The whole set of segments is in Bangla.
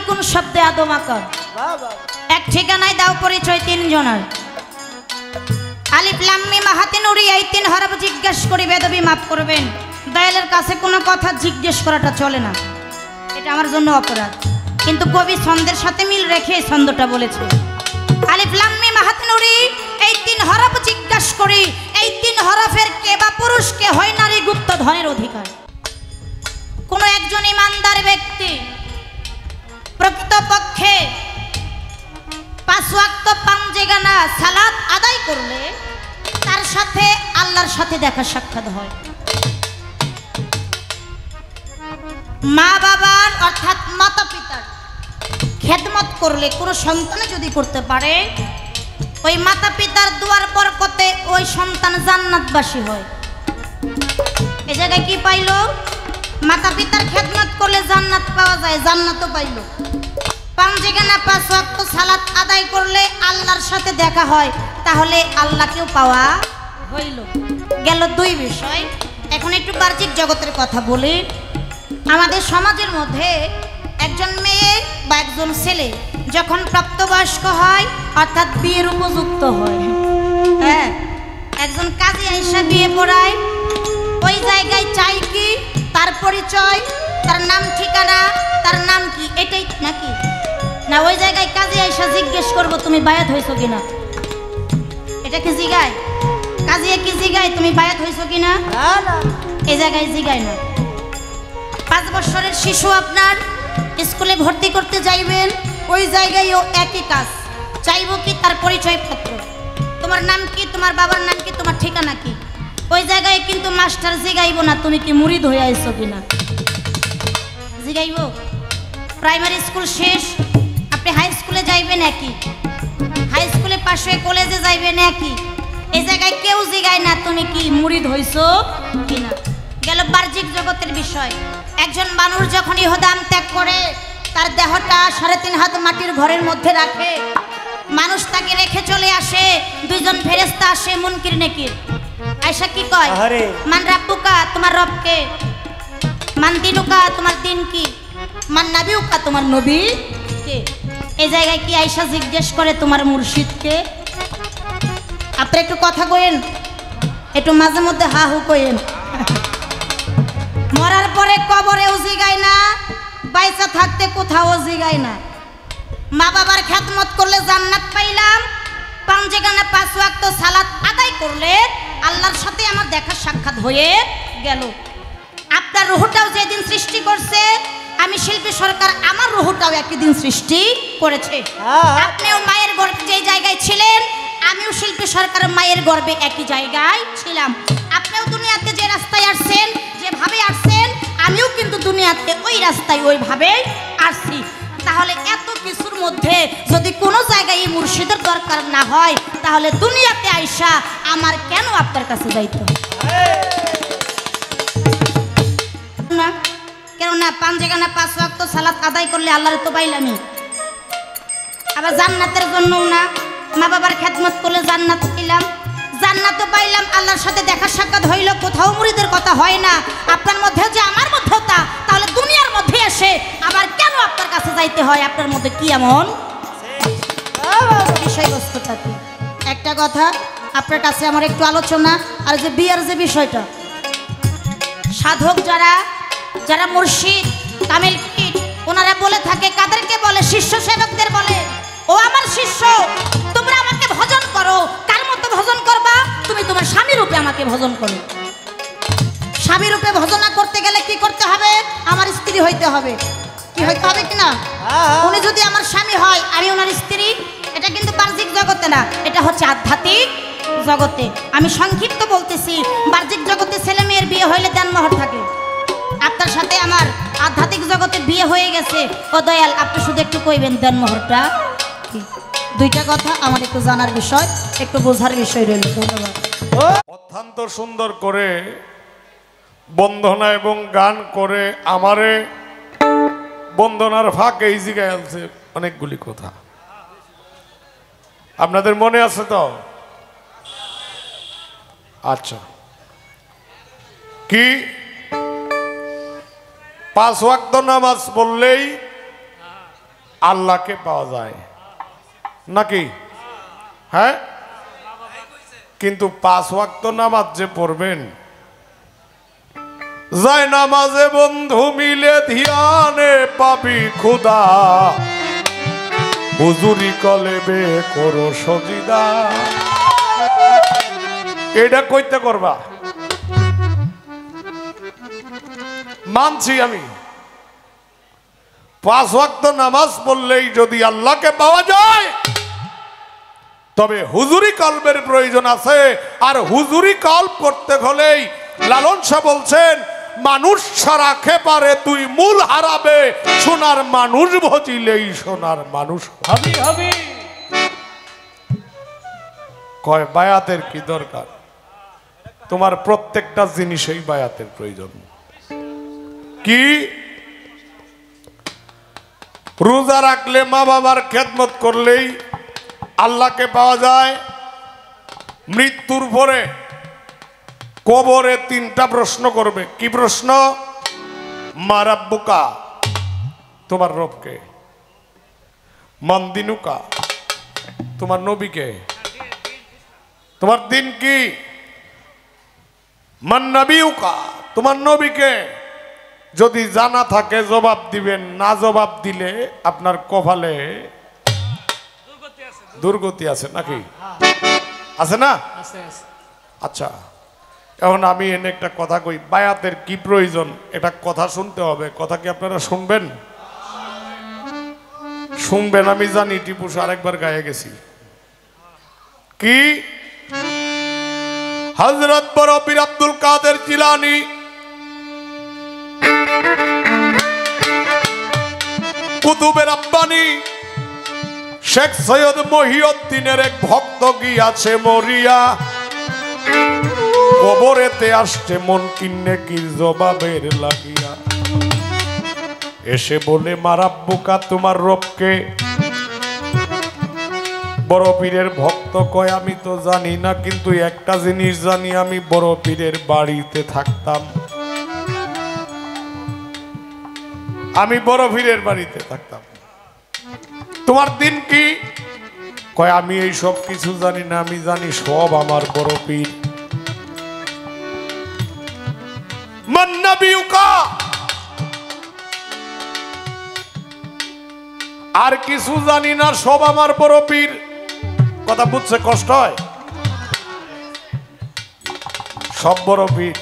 কোন শব্দে আদম আকার এক ঠিকানায় দাও পরিচয় তিনজনের আলিফ লাম মিম হাতে নুরি এই তিন হরফ জিজ্ঞেস করি বেদবি মাফ করবেন দয়ালের কাছে কোনো কথা জিজ্ঞেস করাটা চলে না এটা আমার জন্য অপরাধ কিন্তু কবি ছন্দের সাথে মিল রেখে ছন্দটা বলেছে আলিফ লাম মিম হাতে নুরি এই তিন হরফ জিজ্ঞেস করি এই তিন হরফের কে বা পুরুষ কে হয় নারী গুপ্ত ধনের অধিকার কোন একজন ইমানদার ব্যক্তি প্রকৃতপক্ষে পাঁচ ওয়াক্ত পাঞ্জেগানা সালাত আদায় করলে তার সাথে আল্লাহর সাথে দেখা সাক্ষাৎ হয় মা বাবার অর্থাৎ মাতা পিতার খেদমত করলে কোনো সন্তান যদি করতে পারে ওই মাতা পিতার দুয়ার বরকতে ওই সন্তান জান্নাতবাসী হয় এই জায়গায় কি পাইলো মাতা পিতার খেদমত করলে জান্নাত পাওয়া যায় জান্নাতও পাইলো পাঞ্জেগানা পাঁচ ওয়াক্ত সালাত আদায় করলে আল্লাহর সাথে দেখা হয় তাহলে আল্লাহকেও পাওয়া হইল গেল দুই বিষয় এখন একটু বাহ্যিক জগতের কথা বলি আমাদের সমাজের মধ্যে একজন মেয়ে বা একজন ছেলে যখন প্রাপ্তবয়স্ক হয় অর্থাৎ বিয়ের উপযুক্ত হয় হ্যাঁ একজন কাজী আয়েশা বিয়ে পড়ায় ওই জায়গায় চাই কি তার পরিচয় তার নাম ঠিকানা তার নাম কি এটাই নাকি না ওই জায়গায় কাজী আয়েশা জিজ্ঞেস করবো তুমি বায়াত হয়েছো কিনা এটা কি জিগায় কাজী কি জিগায় তুমি বায়াত হয়েছো কিনা এই জায়গায় জিগায় না 5 বছরের শিশু আপনার স্কুলে ভর্তি করতে যাইবেন ওই জায়গায়ও একই কাজ চাইবো কি তার পরিচয়পত্র তোমার নাম কি তোমার বাবার নাম কি তোমার ঠিকানা কি ওই জায়গায় কিন্তু মাস্টার জিগাইবো না তুমি কি মুরিদ হয়ে আইছো কিনা জিগাইবো প্রাইমারি স্কুল শেষ আপনি হাই স্কুলে যাইবেন একই হাই স্কুলে পাশে কলেজে যাইবেন একই এই জায়গায় কেউ জিগায় না তুমি কি মুরিদ হইছো কিনা গেল বাহ্যিক জগতের বিষয় একজন মানুষ যখন ইহদাম ত্যাগ করে তার দেহটা 3.5 হাত মাটির ঘরের মধ্যে রাখে মানুষ তাকে রেখে চলে আসে দুইজন ফেরেশতা আসে মুনকির নেকির আয়েশা কি কয় মান রাব্বুকা তোমার রব কে মান দিনুকা তোমার দিন কি মান নাবিউকা তোমার নবী কে এই জায়গায় কি আয়েশা জিজ্ঞেস করে তোমার মুর্শিদ কে আপনি একটু কথা কইেন একটু মাঝে মধ্যে হা হু কইেন মরার পরে কবরেও জিগায় না বাইসা থাকতে কোথাও জিগায় না মা বাবার খেদমত করলে জান্নাত পাইলাম পাঞ্জেগানা 5 ওয়াক্ত সালাত আদায় করলে আল্লাহর সাথে আমার দেখা সাক্ষাৎ হয়ে গেল আপনার রূহটাও যেদিন সৃষ্টি করছে আমি শিল্পী সরকার আমার রূহটাও একই দিন সৃষ্টি করেছে আপনিও মায়ের গর্ভে যে জায়গায় ছিলেন আমিও শিল্পী সরকার মায়ের গর্ভে একই জায়গায় ছিলাম আপনিও দুনিয়াতে যে রাস্তায় আসছেন যেভাবে আসছেন আমিও কিন্তু দুনিয়াতে ওই রাস্তায় ওইভাবে আসছি তাহলে এত কিছুর মধ্যে যদি কোনো জায়গায় এই মুর্শিদের দরকার না হয় তাহলে দুনিয়াতে আইসা আমার কেন আপনার কাছে যাইতে না কেননা পাঞ্জেগানা 5 ওয়াক্ত সালাত আদায় করলে আল্লাহর তো পাইলামই আবার জান্নাতের জন্যও না মা বাবার খেদমত করলে জান্নাত পেলাম জান্নাতও পাইলাম আল্লাহর সাথে দেখা সাক্ষাৎ হইল কোথাও মুরিদের কথা হয় না আপনার মধ্যে যে আমার মধ্যেও তা তাহলে দুনিয়ার মধ্যে এসে আবার কেন আপনার কাছে যাইতে হয় আপনার মধ্যে কি এমন বিষয়বস্তুটা কি একটা কথা আপনার কাছে আমার একটু আলোচনা আর যে বিয়ের যে বিষয়টা সাধক যারা যারা মুর্শিদ কামিল পীর ওনারা বলে থাকে কাদেরকে বলে শিষ্য সেবকদের বলে ও আমার শিষ্য তোমরা আমাকে ভজন করো কার মতো ভজন করবা তুমি তোমার স্বামী রূপে আমাকে ভজন করো স্বামী রূপে ভজনা করতে গেলে কি করতে হবে আমার স্ত্রী হইতে হবে কি হইতে হবে কিনা উনি যদি আমার স্বামী হয় আমি ওনার স্ত্রী এটা কিন্তু বাহ্যিক জগতে না এটা হচ্ছে আধ্যাত্মিক জগতে আমি সংক্ষিপ্ত বলতেছি বাহ্যিক জগতে ছেলে মেয়ের বিয়ে হইলে দেনমোহর থাকে আপনার সাথে আমার আধ্যাত্মিক জগতে বিয়ে হয়ে গেছে ও দয়াল আপনি শুধু একটু কইবেন দেনমোহরটা কি দুইটা কথা আমার একটু জানার বিষয় একটু বোঝার বিষয় রইল ধন্যবাদ অত্যন্ত সুন্দর করে বন্দনা এবং গান করে আমারে বন্দনার ফাঁকে এই জায়গায় আনছে অনেকগুলি কথা আপনাদের মনে আছে তো আচ্ছা কি 5 ওয়াক্ত নামাজ পড়লেই আল্লাহকে পাওয়া যায় নাকি? হ্যাঁ, কিন্তু 5 ওয়াক্ত নামাজ যে পড়বেন, যায় নামাজে বন্ধু মিলে ধ্যানে পাবি খুদা, হুজুরি কলেবে করো সজিদা। এটা কইতে করবা মানছি আমি। 5 ওয়াক্ত নামাজ পড়লেই যদি আল্লাহকে পাওয়া যায়, তবে হুজুরি কলবের প্রয়োজন আছে। আর হুজুরি কলব করতে হলেই লালন শাহ বলছেন, মানুষ ছাড়া খেপারে তুই মূল হারাবে, সোনার মানুষ ভজিলেই সোনার মানুষ হবি হবি। কয় বায়াতের কি দরকার? তোমার প্রত্যেকটা জিনিসেই বায়াতের প্রয়োজন। কি? রোজা রাখলে, মা বাবার খেদমত করলেই আল্লাহকে পাওয়া যায়। মৃত্যুর পরে কবরে 3টা প্রশ্ন করবে। কি প্রশ্ন? মা রাব্বুকা, তোমার রবকে। মান দিনুকা, তোমার নবীকে। তোমার দিন কি? মান নবিউকা, তোমার নবীকে। যদি জানা থাকে জবাব দিবেন, না জবাব দিলে আপনার কপালে দুর্গতি আছে নাকি? আছে না? আচ্ছা, এখন আমি এনে একটা কথা কই, বায়াতের কি প্রয়োজন, এটা কথা শুনতে হবে। কথা কি আপনারা শুনবেন? শুনবেন, আমি জানি। টিপু আরেকবার গায়ে গেছি। কি? হযরত বড় পীর আব্দুল কাদের জিলানী কুতুবে রাব্বানী শেখ সৈয়দ মহিউদ্দিনের এক ভক্ত গিয়াছে মরিয়া, কবরেতে আসছে মন কিন্নে কি জবাবের লাগিয়া। এসে বলে, মা রাব্বুকা, তোমার রবকে। বড় পীরের ভক্ত কয়, আমি তো জানি না, কিন্তু একটা জিনিস জানি, আমি বড় পীরের বাড়িতে থাকতাম। আমি বড় পীরের বাড়িতে থাকতাম। তোমার দিন কি? কয়, আমি এই সব কিছু জানি না, আমি জানি সব আমার বড় পীর। মান নবিউকা, আর কিছু জানি না, সব আমার বড় পীর। কথা বুঝছে? কষ্ট হয়? সব বড় পীর।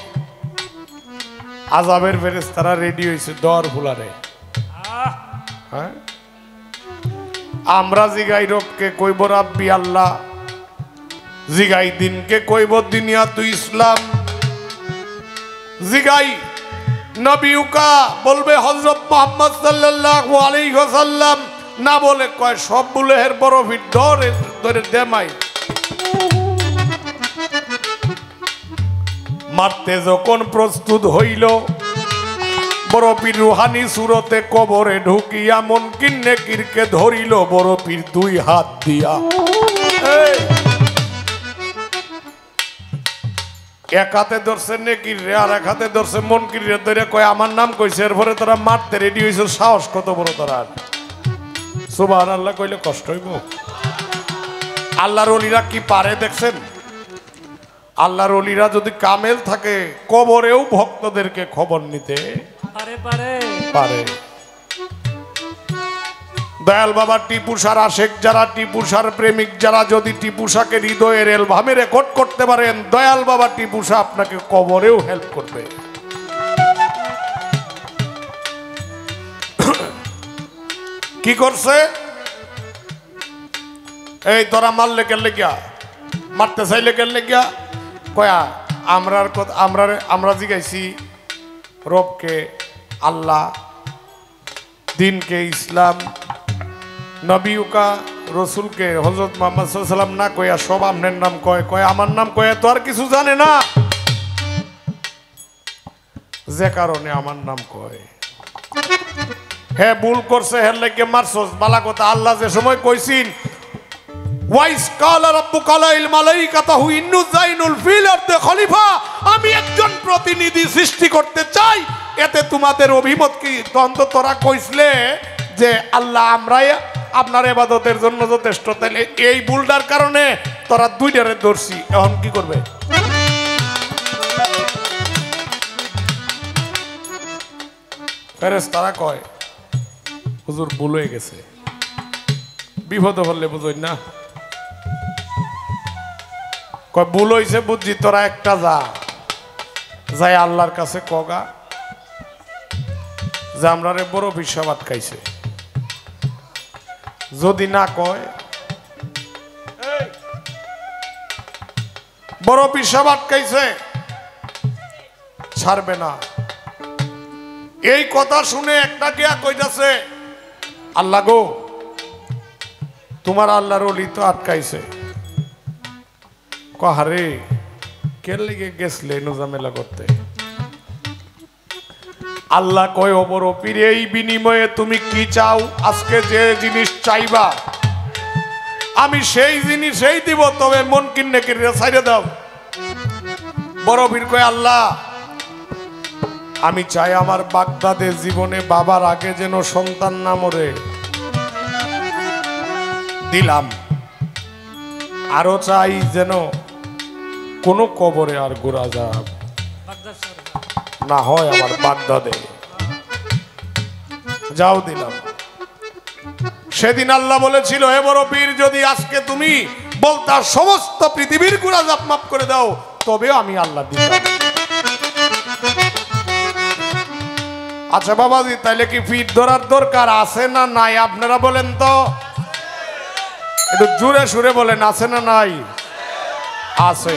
আযাবের ফেরেশতারা রেডি হয়েছে দর ফুলারে। হ্যাঁ, আমরা জিগাই রবকে, কইব রাব্বি আল্লাহ। জিগাই দিনকে, কইব দুনিয়াতু ইসলাম। জিগাই নবিউকা, বলবে হযরত মুহাম্মদ সাল্লাল্লাহু আলাইহি ওয়াসাল্লাম। না বলে কয় সব বুলেহের বড় ভিড় ধরে ধরে দেমাই। মারতে যখন প্রস্তুত হইল, বড় পীর রুহানি সুরতে কবরে ঢুকিয়া মুনকির নেকিরকে ধরিল বড় পীর 2 হাত দিয়া। এক হাতে ধরছে নেকির রে, আর এক হাতে ধরছে মুনকির রে, ধরে কয় আমার নাম কইছে। এরপরে তোরা মারতে রেডি হইছে। সাহস কত বড় তোরা! সুবহানাল্লাহ কইলে কষ্ট হইব। আল্লাহর ওলিরা কি পারে দেখছেন? আল্লাহর ওলিরা যদি কামেল থাকে, কবরেও ভক্তদেরকে খবর নিতে পারে। দয়াল বাবা টিপু শাহর আশেক যারা, টিপু শাহর প্রেমিক যারা, যদি টিপু শাহকে হৃদয়ের অ্যালবামে রেকর্ড করতে পারেন, দয়াল বাবা টিপু শাহ আপনাকে কবরেও হেল্প করবে। কি করছে? এই তোরা মারলে কেন গিয়া, মারতে চাইলে কেন গিয়া? কয়া আমরা জিগাইছি রবকে, আল্লাহ, দিনকে ইসলাম, নবিউকা, রসুলকে, হযরত মুহাম্মদ সাল্লাল্লাহু আলাইহি ওয়াসাল্লাম না কয়া সব আপনার নাম কয়। কয় আমার নাম কয়া তো আর কিছু জানে না, যে কারণে আমার নাম কয়। হ্যাঁ, ভুল করছে, হের লাগে মারছস, বালা কথা। আল্লাহ যে সময় কইছিন, ওয়াইস কালা রাব্বুকা লিল মালাইকাতাহু ইন্নী জাইনুল ফিল আরদি খলিফা, আমি একজন প্রতিনিধি সৃষ্টি করতে চাই, এতে তোমাদের অভিমত কি? তখন তো তোরা কইছলে যে আল্লাহ আমরাই আপনার ইবাদতের জন্য যথেষ্ট, তাহলে এই ভুলটার কারণে তোরা দুইটারে ধরছি, এখন কি করবে? ফেরেশতারা কয় হুজুর ভুল হয়ে গেছে, বিপদ হলে বুঝই না। কয় ভুল হয়েছে বুঝছি, তোরা একটা যাই আল্লাহর কাছে কগা যে আমরা রে বড় পিসাব আটকাইছে। যদি না কয় বড় পিসাব আটকাইছে, ছাড়বে না। এই কথা শুনে একটা গিয়া কইতাছে আল্লাহ গো, তোমার আল্লাহর ওলি তো আটকাইছে। কহারে কে লেগে গেছলে ঝামেলা করতে? আল্লাহ কয় ও বড় পীর, এই বিনিময়ে তুমি কি চাও? আজকে যে জিনিস চাইবা আমি সেই জিনিসই দিব, তবে মন কিনে কিনে ছাইড়ে দাও। বড় পীর কয় আল্লাহ, আমি চাই আমার বাগদাদের জীবনে বাবার আগে যেন সন্তান না মরে। দিলাম। আরো চাই যেন কোনো কবরে আর গোরা যাব না হয় আমার বাগদাদে। যাও, দিলাম। সেদিন আল্লাহ বলেছিল, হে বড় পীর, যদি আজকে তুমি বলতা সমস্ত পৃথিবীর গুনাহ মাফ করে দাও, তবে আমি আল্লাহ দিলাম। আচ্ছা বাবাজি, তাইলে কি পীর ধরার দরকার আছে না নাই? আপনারা বলেন তো, একটু জোরে সুরে বলেন, আছে না নাই? আছে।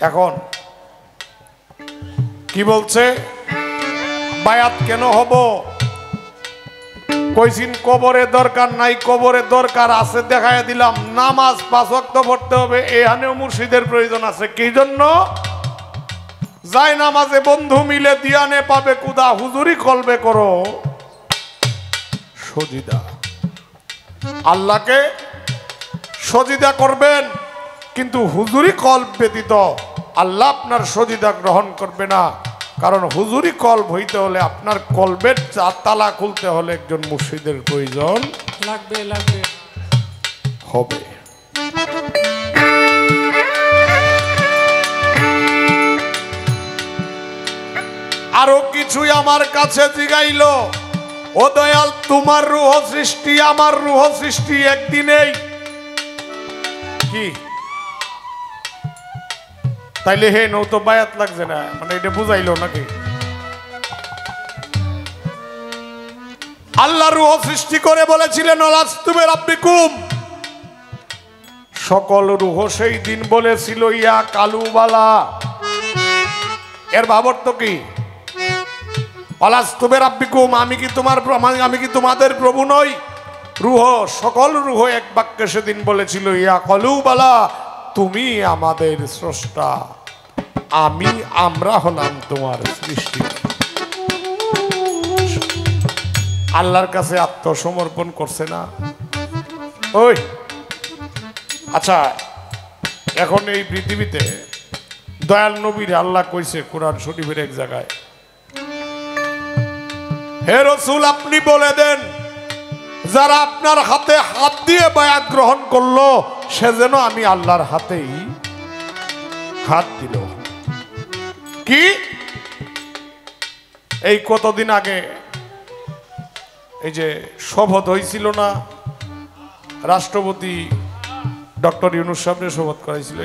এখন কি বলছে? বায়াত কেন হব? কইছিন কবরে দরকার নাই, কবরে দরকার আছে, দেখায় দিলাম। নামাজ 5 ওয়াক্ত পড়তে হবে, এখানেও মুর্শিদের প্রয়োজন আছে। কি জন্য? যাই নামাজে বন্ধু মিলে দিয়ানে পাবে কুদা, হুজুরি কলবে করো সজিদা। আল্লাহকে সজিদা করবেন, কিন্তু হুজুরি কলব ব্যতীত আল্লাহ আপনার সজিদা গ্রহণ করবে না। কারণ হুজুরি কলব হইতে হলে আপনার কলবের তালা খুলতে হলে একজন মুর্শিদের প্রয়োজন হবে। আরো কিছুই আমার কাছে জিগাইল, ও দয়াল, তোমার রূহ সৃষ্টি আমার রূহ সৃষ্টি একদিনেই কি? তাইলে হে নৌ তো বায়াত লাগছে না, মানে এটা বুঝাইলো নাকি? আল্লাহ রূহ সৃষ্টি করে বলেছিলেন আলাস্তু বিরাব্বিকুম। সকল রূহ সেই দিন বলেছিল ইয়া কালুবালা। এর ভাবার্থ কি? আলাস্তু বিরাব্বিকুম, আমি কি তোমাদের প্রভু নই? রূহ, সকল রূহ এক বাক্যে সেদিন বলেছিল ইয়া কালুবালা, তুমি আমাদের স্রষ্টা, আমরা হলাম তোমার সৃষ্টি। আল্লাহর কাছে আত্মসমর্পণ করছে না? ওই আচ্ছা, এখন এই পৃথিবীতে দয়াল নবীর আল্লাহ কইছে কোরআন শরীফের এক জায়গায়, হে রাসূল, আপনি বলে দেন যারা আপনার হাতে হাত দিয়ে বায়াত গ্রহণ করলো, সে যেন আমি আল্লাহর হাতেই হাত দিল। কি এই কতদিন আগে এই যে শপথ হয়েছিল না, রাষ্ট্রপতি ডক্টর ইউনূস সাহেবের শপথ করাইছিল,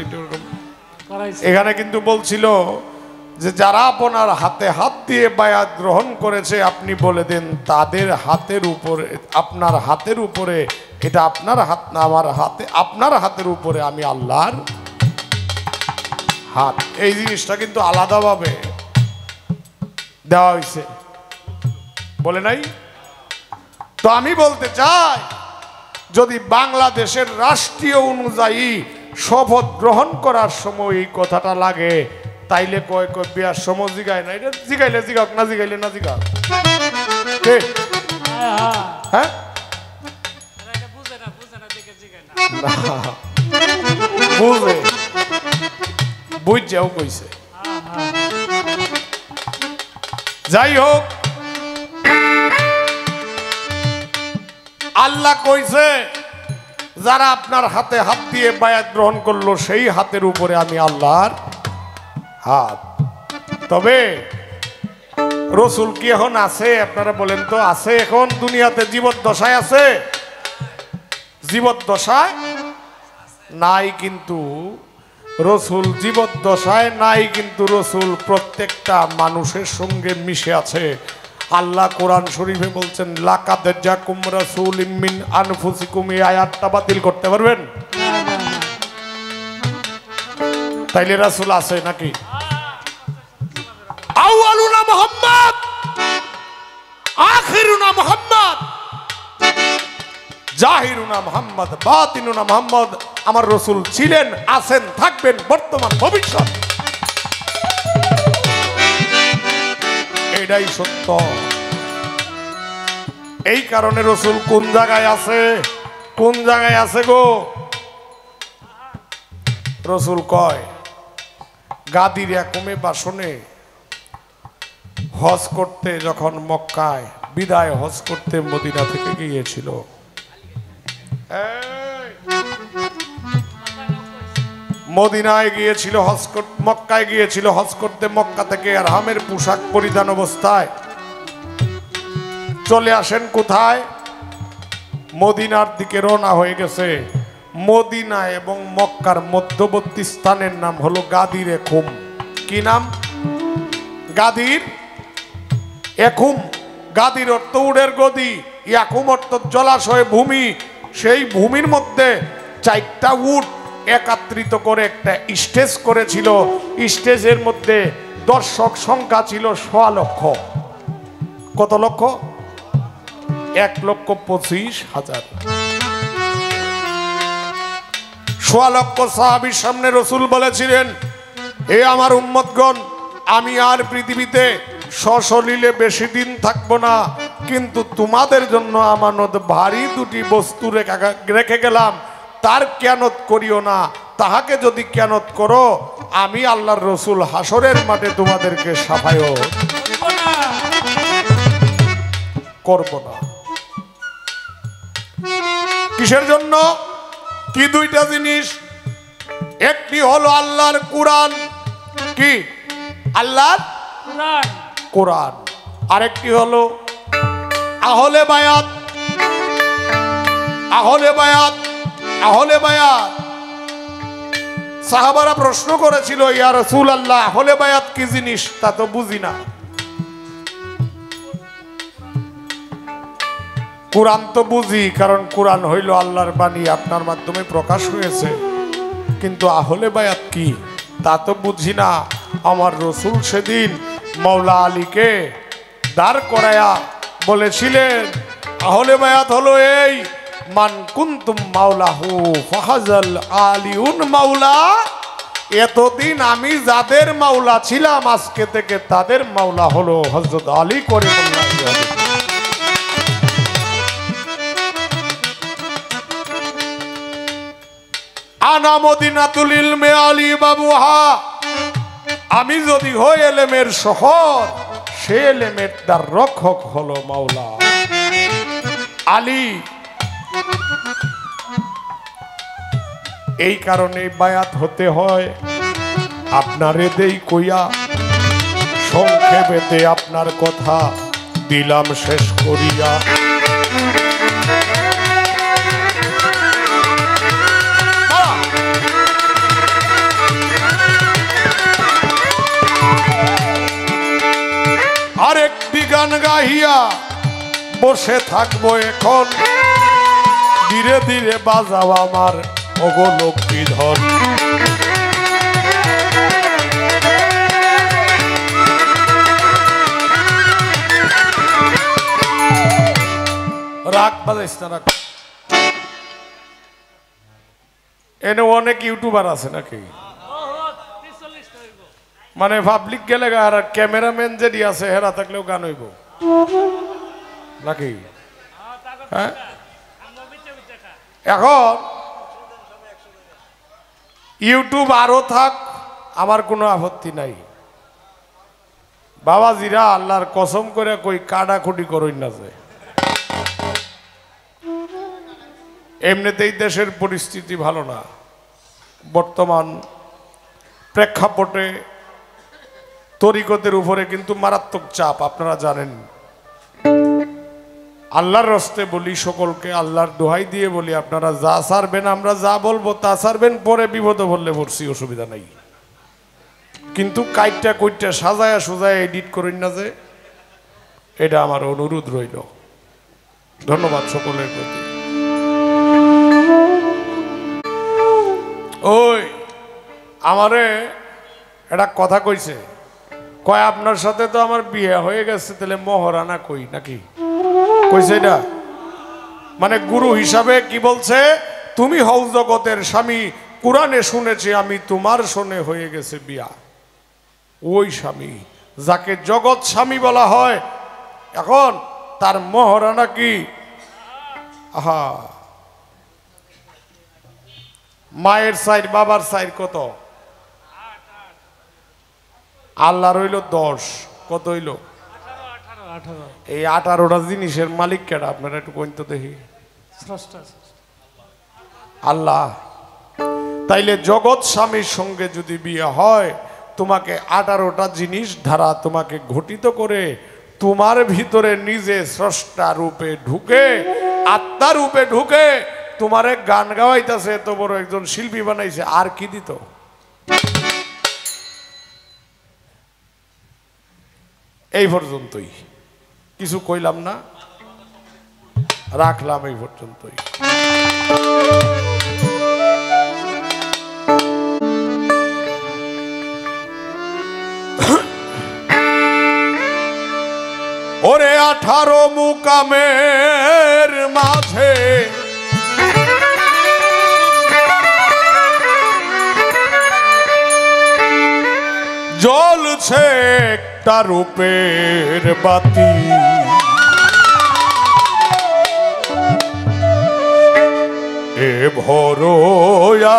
এখানে কিন্তু বলছিল যে যারা আপনার হাতে হাত দিয়ে বায়াত গ্রহণ করেছে, আপনি বলে দেন তাদের হাতের উপরে, আপনার হাতের উপরে, এটা আপনার হাত না আমার হাতে, আপনার হাতের উপরে আমি আল্লাহর হাত। এই জিনিসটা কিন্তু আলাদাভাবে দেওয়া হয়েছে, বলে নাই? তো আমি বলতে চাই, যদি বাংলাদেশের রাষ্ট্রীয় অনুযায়ী শপথ গ্রহণ করার সময় এই কথাটা লাগে, তাইলে কয় কয় বিয়ার সময় জিগায় না, এটা জিগাইলে জিগাক, না জিগাইলে না জিগাক। হ্যাঁ, বুঝে বুঝাও কইছে। যাই হোক, আল্লাহ কইছে যারা আপনার হাতে হাত দিয়ে বায়াত গ্রহণ করলো সেই হাতের উপরে আমি আল্লাহর হাত। তবে রসুল কি এখন আছে? আপনারা বলেন তো, আছে এখন দুনিয়াতে? জীবদ্দশায় আছে? জীবদ্দশায় নাই, কিন্তু রসুল জীবদ্দশায় নাই, কিন্তু রসুল প্রত্যেকটা মানুষের সঙ্গে মিশে আছে। আল্লাহ কোরআন শরীফে বলছেন লাকাদ জাকুম রাসূলুম মিন আনফুসিকুম, এই আয়াতটা বাতিল করতে পারবেন? তাইলে রাসূল আছে নাকি? আউয়ালুনা মুহাম্মদ, আখিরুনা মুহাম্মদ, জাহিরুনা মুহাম্মদ, বাতিনুনা মুহাম্মদ। আমার রসুল ছিলেন, আছেন, থাকবেন, বর্তমান, ভবিষ্যৎ। এটাই সত্য। এই কারণে রসুল কোন জায়গায় আছে? কোন জায়গায় আছে গো? রসুল কয় গাদির একমে বাসনে হজ করতে, যখন মক্কায় বিদায় হজ করতে মদিনা থেকে গিয়েছিল, মদিনায় গিয়েছিল হজ করতে, মক্কায় গিয়েছিল হজ করতে। মক্কা থেকে ইহরামের পোশাক পরিধান অবস্থায় চলে আসেন কোথায়? মদিনার দিকে রওনা হয়ে গেছে। মদিনা এবং মক্কার মধ্যবর্তী স্থানের নাম হলো গাদির একুম। কি নাম? গাদির একুম। গাদির অর্থ উড়ের গদি, ইয়াকুম অর্থ জলাশয় ভূমি। সেই ভূমির মধ্যে 4টা উট একত্রিত করে একটা স্টেজ করেছিল। স্টেজের মধ্যে দর্শক সংখ্যা ছিল 1.25 লক্ষ। কত লক্ষ? 1,25,000। 1.25 লক্ষ সাহাবীর সামনে রসুল বলেছিলেন, হে আমার উম্মতগণ, আমি আর পৃথিবীতে সশরীরে বেশি দিন থাকবো না, কিন্তু তোমাদের জন্য আমানত ভারী 2টি বস্তু রেখে গেলাম, তার কিয়ানত করিও না। তাহাকে যদি কিয়ানত করো, আমি আল্লাহর রসুল হাসরের মাঠে তোমাদেরকে সাফায়ত করব না। কিসের জন্য? কি 2টা জিনিস? একটি হলো আল্লাহর কোরআন। কি? আল্লাহর কোরআন। আরেকটি হলো আহলে বায়াত। আহলে বায়াত, আহলে বায়াত। সাহাবারা প্রশ্ন করেছিল, ইয়া রাসূলুল্লাহ, আহলে বায়াত কি জিনিস? তা তো বুঝি না। কোরআন তো বুঝি, কারণ কোরআন হইল আল্লাহর বাণী, আপনার মাধ্যমে প্রকাশ হয়েছে, কিন্তু আহলে বায়াত কি তা তো বুঝি না। আমার রসুল সেদিন মৌলা আলীকে দাঁড় করায়া বলেছিলেন, আহলে বায়াত হলো এই, মান কুনতুম মাওলাহু ফাহাজাল আলিউন মাওলা। এতদিন আমি যাদের মাওলা ছিলাম, আজকে থেকে তাদের মাওলা হলো হযরত আলী করিমুল্লাহ। আনা মদিনাতুল ইলমে আলী বাবুহা, আমি যদি হই এলেমের শহর, সে এলেমের দ্বার রক্ষক হলো মাওলা আলী। এই কারণে বায়াত হতে হয়। আপনারে দেই কইয়া সংক্ষেপেতে আপনার কথা দিলাম শেষ করিয়া। আরেকটি গান গাহিয়া বসে থাকবো এখন, ধীরে ধীরে বাজাও আমার ওগো লক্ষ্মী ধন। রাগ বাজাইস না, রাগ। এনে অনেক ইউটিউবার আছে নাকি? মানে পাবলিক গেলে আর ক্যামেরাম্যান যেটি আছে হেরা থাকলেও গান হইব নাকি? হ্যাঁ, এখন ইউটিউব আরো থাক, আমার কোনো আপত্তি নাই। বাবাজিরা আল্লাহর কসম করে কই কাটাকুটি করই না, যে এমনিতেই দেশের পরিস্থিতি ভালো না, বর্তমান প্রেক্ষাপটে তরিকতের উপরে কিন্তু মারাত্মক চাপ, আপনারা জানেন। আল্লাহর রস্তে বলি সকলকে, আল্লাহর দোহাই দিয়ে বলি, আপনারা যা ছাড়বেন, আমরা যা বলবো তা ছাড়বেন, পরে বিপদে বললে পড়ছি, অসুবিধা নাই। কিন্তু কাইটটা কইটটা সাজায়া সুজায়া এডিট করেন না যে, এটা আমার অনুরোধ রইল। ধন্যবাদ সকলের প্রতি। ওই আমারে একটা কথা কইছে, কয় আপনার সাথে তো আমার বিয়ে হয়ে গেছে, তাহলে মহারানা কই নাকি কইছে এটা? মানে গুরু হিসাবে কি বলছে, তুমি হও জগতের স্বামী, কোরআনে শুনেছি আমি তোমার শোনে হয়ে গেছে বিয়া। ওই স্বামী যাকে জগৎ স্বামী বলা হয়, এখন তার মহারানা কি? আহা, মায়ের সাইড বাবার সাইড কত? আল্লাহ রইল 10, কত হইল? এই 18টা জিনিসের মালিক কেডা আপনারা একটু কইন তো দেখি। আল্লাহ। তাইলে জগৎ স্বামীর সঙ্গে যদি বিয়ে হয়, তোমাকে 18টা জিনিস দ্বারা তোমাকে ঘটিত করে তোমার ভিতরে নিজে স্রষ্টা রূপে ঢুকে, আত্মা রূপে ঢুকে তোমারে গান গাওয়াইতেছে, এত বড় একজন শিল্পী বানাইছে, আর কি দিত? এই পর্যন্তই, কিছু কইলাম না, রাখলাম এই পর্যন্তই। ওরে 18 মুকামের মাঝে জ্বলছে একটা রূপের বাতি, এ ভোর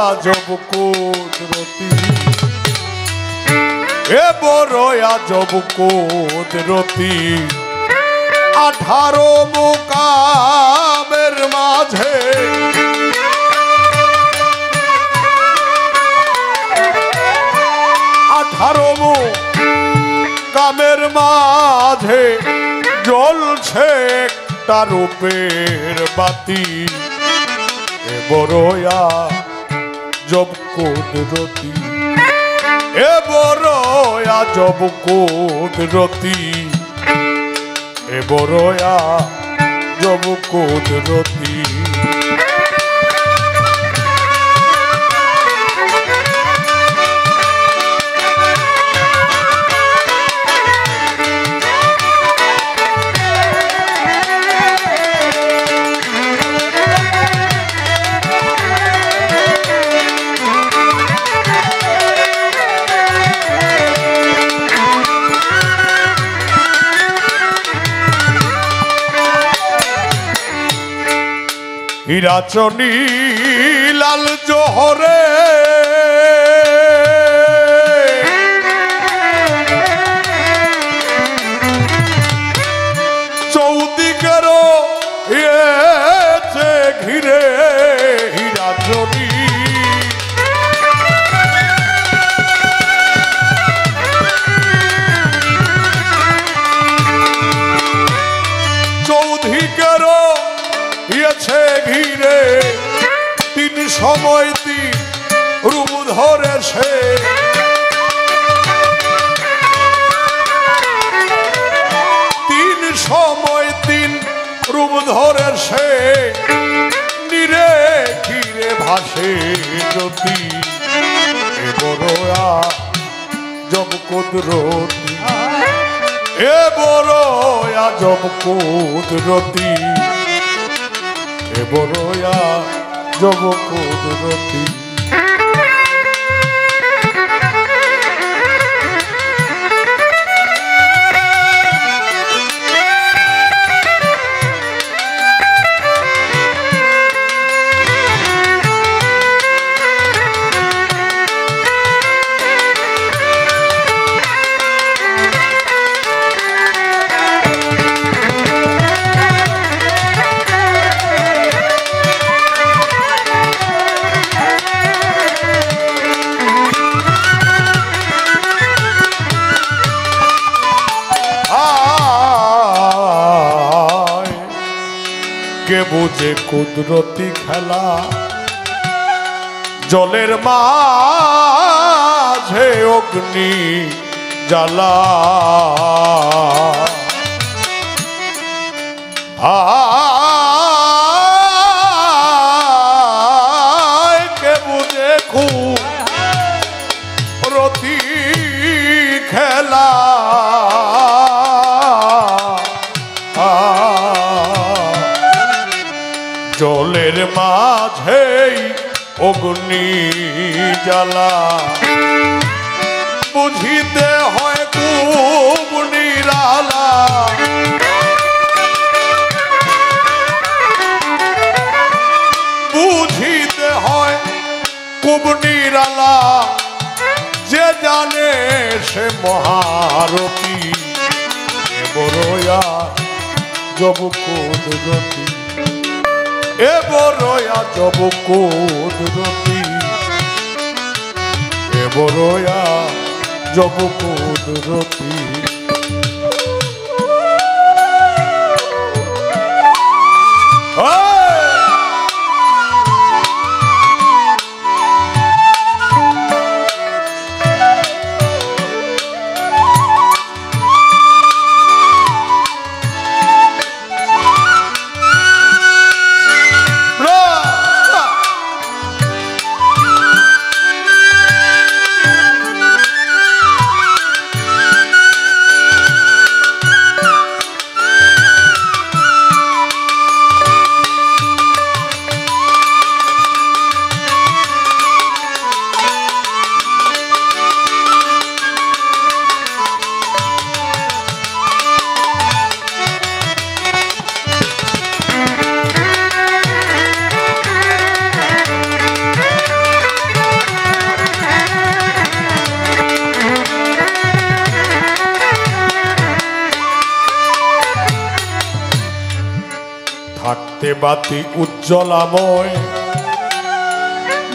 আজব কুদরতি, এ বড় আজব কুদরতি, 18 মুকামের মাঝে 18 মুকামের মাঝে জ্বলছে একটা রূপের বাতি, এ বড় আজব কুদরতি, এ বড় আজব কুদরতি, এ বড় আজব কুদরতি। হীরাচনী লাল জোহরে চৌদিকের ঘিরে, হীরাচনী চৌদিকের ঘিরে, 3 সময় 3 রূপ ধরে সে, 3 সময় 3 রূপ ধরে সে, নিরে ঘিরে ভাসে জ্যোতি, এ বড় আজব কুদরতি, এ বড় আজব কুদরতি, এ বড় আজব কুদরতি। কে বুঝে কুদরতি খেলা জলের মাঝে অগ্নি জ্বালা কে বুঝে কুদরতি খেলা জলের মাঝেই অগ্নি জ্বালা বুঝিতে হয় খুব নিরালা বুঝিতে হয় খুব নিরালা যে জানে সে মহারথী বড়য়া জব কুদরতি এ বড়য়া জব কুদরতি এ বড়য়া জব কুদরতি থাকতে বাতি উজ্জ্বলাময়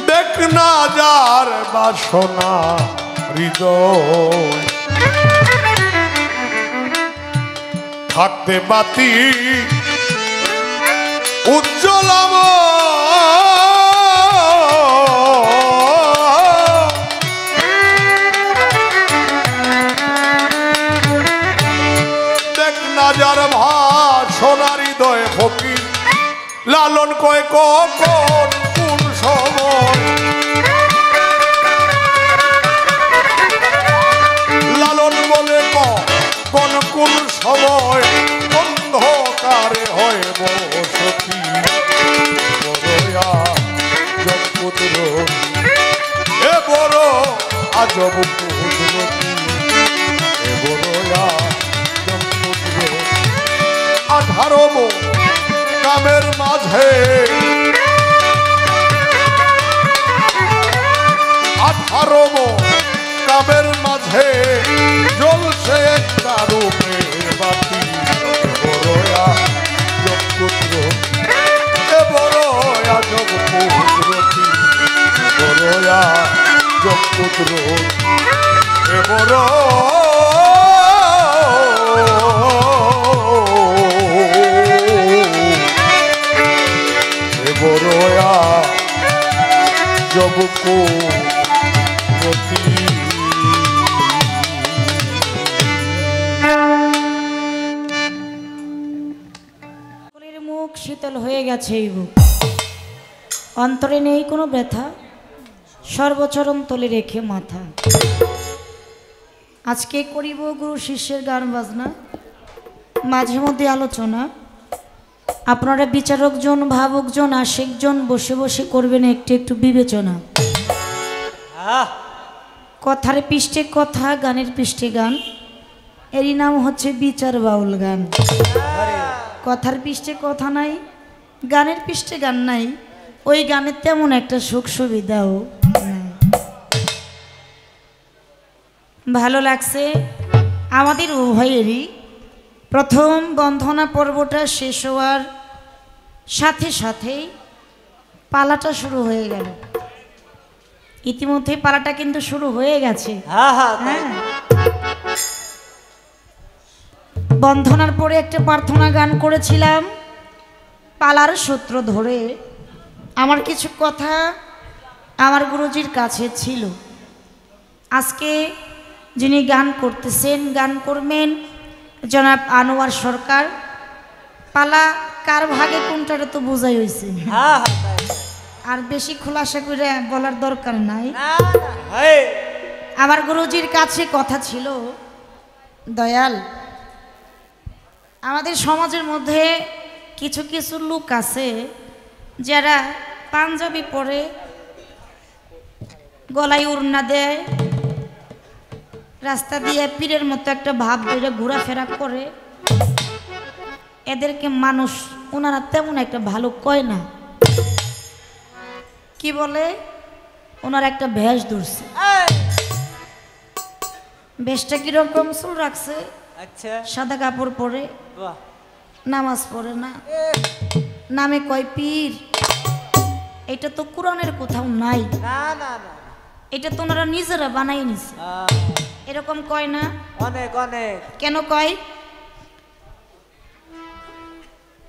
দেখ না যার বাসনা হৃদয় থাকতে বাতি উজ্জ্বলাময় দেখ না যার ভাসনা হৃদয় ফকির লালন কয় কখন কোন সময় লালন বলে কোন কোন সময় অন্ধকারে হয় বসতি বড়য়া জগপুত্র এ বড় আজব কুদরতি এ বড়য়া জগপুত্র 18 কামের মাঝে 18 কামের মাঝে জ্বলছে একটা রূপের বাতি বড়য়া জগপুত্র এ বড়য়া জগপুত্রতি বড়য়া জগপুত্র এ বড় বড়য়া জব কুদরতি মুখ শীতল হয়ে গেছে এই বুক অন্তরে নেই কোনো ব্যথা সর্বচরণ তলে রেখে মাথা আজকে করিব গুরু শিষ্যের গান বাজনা মাঝে মধ্যে আলোচনা আপনারা বিচারকজন ভাবকজন আশিকজন বসে বসে করবেন একটু একটু বিবেচনা কথার পৃষ্ঠে কথা গানের পৃষ্ঠে গান এরই নাম হচ্ছে বিচার বাউল গান কথার পৃষ্ঠে কথা নাই গানের পৃষ্ঠে গান নাই ওই গানের তেমন একটা সুখ সুবিধাও নাই ভালো লাগছে আমাদের উভয়েরই প্রথম বন্ধনা পর্বটা শেষ হওয়ার সাথে সাথেই পালাটা শুরু হয়ে গেল ইতিমধ্যে পালাটা কিন্তু শুরু হয়ে গেছে হ্যাঁ বন্ধনার পরে একটা প্রার্থনা গান করেছিলাম পালার সূত্র ধরে আমার কিছু কথা আমার গুরুজির কাছে ছিল। আজকে যিনি গান করতেছেন, গান করবেন জনাব আনোয়ার সরকার। পালা কার ভাগে কোনটারে তো বোঝাই হয়েছে, আর বেশি খোলাসা করে বলার দরকার নাই। আমার গুরুজির কাছে কথা ছিল, দয়াল, আমাদের সমাজের মধ্যে কিছু কিছু লোক আছে যারা পাঞ্জাবি পরে, গলায় ওড়না দেয়, রাস্তা দিয়ে পীরের মতো একটা ভাব ধরে ঘোরাফেরা করে। এদেরকে মানুষ ওনারা তেমন একটা ভালো কয় না। কি বলে, ওনারা একটা ভেষ ধরছে। বেশটা কিরকম চুল রাখছে, সাদা কাপড় পরে, নামাজ পড়ে না, নামে কয় পীর। এটা তো কোরআনের কোথাও নাই, এটা তো ওনারা নিজেরা বানাই নিছে। এরকম কয় না? অনেক অনেক। কেন কয়?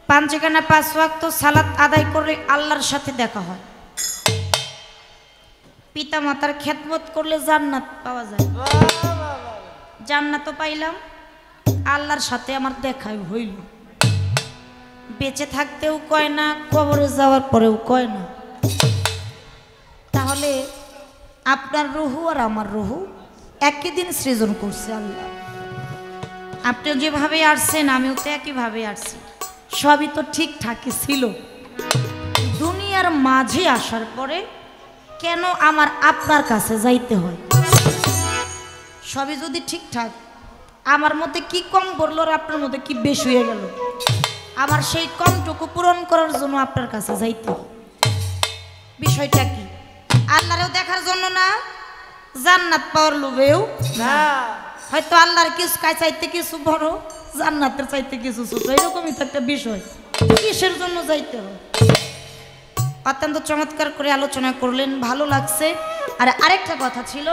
পাঁচখানা 5 ওয়াক্ত সালাত আদায় করে আল্লাহর সাথে দেখা হয়। পিতা মাতার খেদমত করলে জান্নাত পাওয়া যায়। জান্নাত তো পাইলাম, আল্লাহর সাথে আমার দেখা হইল। বেঁচে থাকতেও কয় না, কবরে যাওয়ার পরেও কয় না। তাহলে আপনার রুহু আর আমার রুহু একই দিন সৃজন করছে আল্লাহ। আপনি যেভাবে আসছেন আমিও তো একইভাবে আসছি, সবই তো ঠিকঠাকই ছিল। দুনিয়ার মাঝে আসার পরে কেন আমার আপনার কাছে যাইতে হয়? সবই যদি ঠিকঠাক, আমার মধ্যে কি কম পড়লো আর আপনার মধ্যে কি বেশি হয়ে গেল, আমার সেই কমটুকু পূরণ করার জন্য আপনার কাছে যাইতে হয়। বিষয়টা কি? আল্লাহরেও দেখার জন্য না, জান্নাত পাওয়ার লোভেও না। হয়তো আল্লাহর কিছু চাইতে কিছু বড়, জান্নাতের চাইতে কিছু ছোট, এরকমই তো একটা বিষয়। কিসের জন্য যাইতে হয়? অত্যন্ত চমৎকার করে আলোচনা করলেন, ভালো লাগছে। আর আরেকটা কথা ছিল,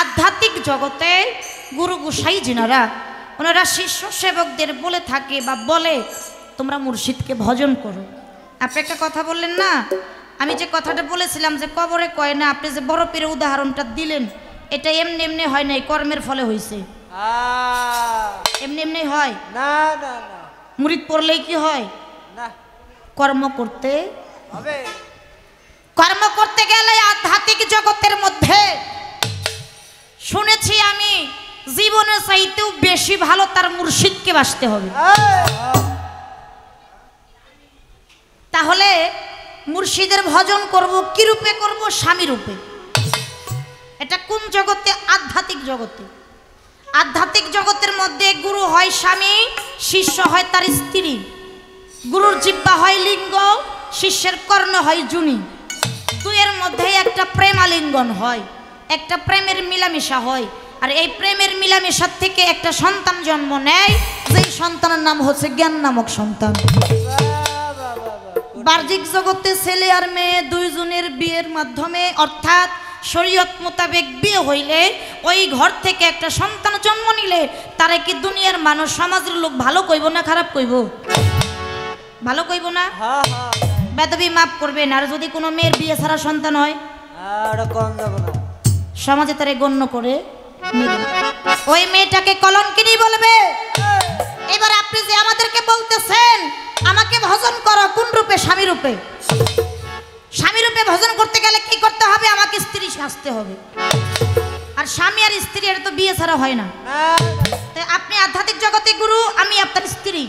আধ্যাত্মিক জগতে গুরু গোসাই যিনারা, ওনারা শিষ্য সেবকদের বলে থাকে বা বলে তোমরা মুর্শিদকে ভজন করো। আপনি একটা কথা বললেন না, আমি যে কথাটা বলেছিলাম যে কবরে কয় না, আপনি যে বড় পীরের উদাহরণটা দিলেন, এটা এমনি এমনি হয় নাই, কর্মের ফলে হয়েছে। এমনি এমনি হয় না না না, মুরিদ পড়লেই কি হয় না, কর্ম করতে হবে। কর্ম করতে গেলে আধ্যাত্মিক জগতের মধ্যে শুনেছি আমি, জীবনের চাইতেও বেশি ভালো তার মুর্শিদকে বাসতে হবে। তাহলে মুর্শিদের ভজন করব কি রূপে করব? স্বামী রূপে। এটা কোন জগতে? আধ্যাত্মিক জগতে। আধ্যাত্মিক জগতের মধ্যে গুরু হয় স্বামী, শিষ্য হয় তার স্ত্রী। গুরুর জিহ্বা হয় লিঙ্গ, শিষ্যের কর্ণ হয় জুনি। দুইয়ের মধ্যে একটা প্রেমালিঙ্গন হয়, একটা প্রেমের মিলামিশা হয়। আর এই প্রেমের মিলামিশার থেকে একটা সন্তান জন্ম নেয়, যেই সন্তানের নাম হচ্ছে জ্ঞান নামক সন্তান। বাহ্যিক জগতে ছেলে আর মেয়ে দুইজনের বিয়ের মাধ্যমে, অর্থাৎ শরীয়ত মোতাবেক বিয়ে হইলে, ওই ঘর থেকে একটা সন্তান জন্ম নিলে তারে কি দুনিয়ার মানুষ, সমাজের লোক ভালো কইব না খারাপ কইব? ভালো কইব না? বেদবি মাফ করবেন। আর যদি কোনো মেয়ের বিয়ে ছাড়া সন্তান হয়, সমাজে তারে গণ্য করে নেবে, ওই মেয়েটাকে কলঙ্কিনী বলবে। এবার আপনি যে আমাদেরকে বলতেছেন আমাকে ভজন করো, কোন রূপে? স্বামী রূপে। স্বামী রূপে ভজন করতে গেলে কি করতে হবে? আমাকে স্ত্রী সাজতে হবে। আর স্বামী আর স্ত্রী এর তো বিয়ে ছাড়া হয় না। আপনি আধ্যাত্মিক জগতে গুরু, আমি আপনার স্ত্রী,